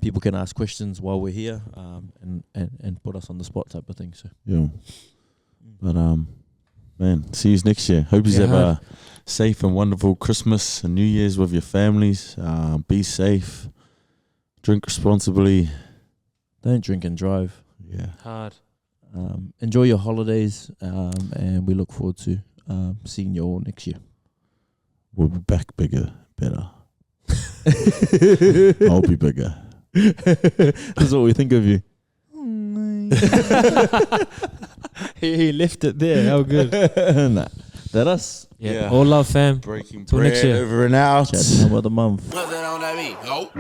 people can ask questions while we're here, and put us on the spot type of thing. So yeah. But man, see you next year. Hope you have a safe and wonderful Christmas and New Year's with your families. Be safe. Drink responsibly. don't drink and drive. Yeah. hard. Enjoy your holidays, and we look forward to seeing you all next year. We'll be back bigger, better. I'll be bigger. This is what we think of you. He left it there. How good. Nah, that us. Yeah. All love, fam. Breaking Till bread next year. over and out. Chatting about the month. Put that on that beat. Go.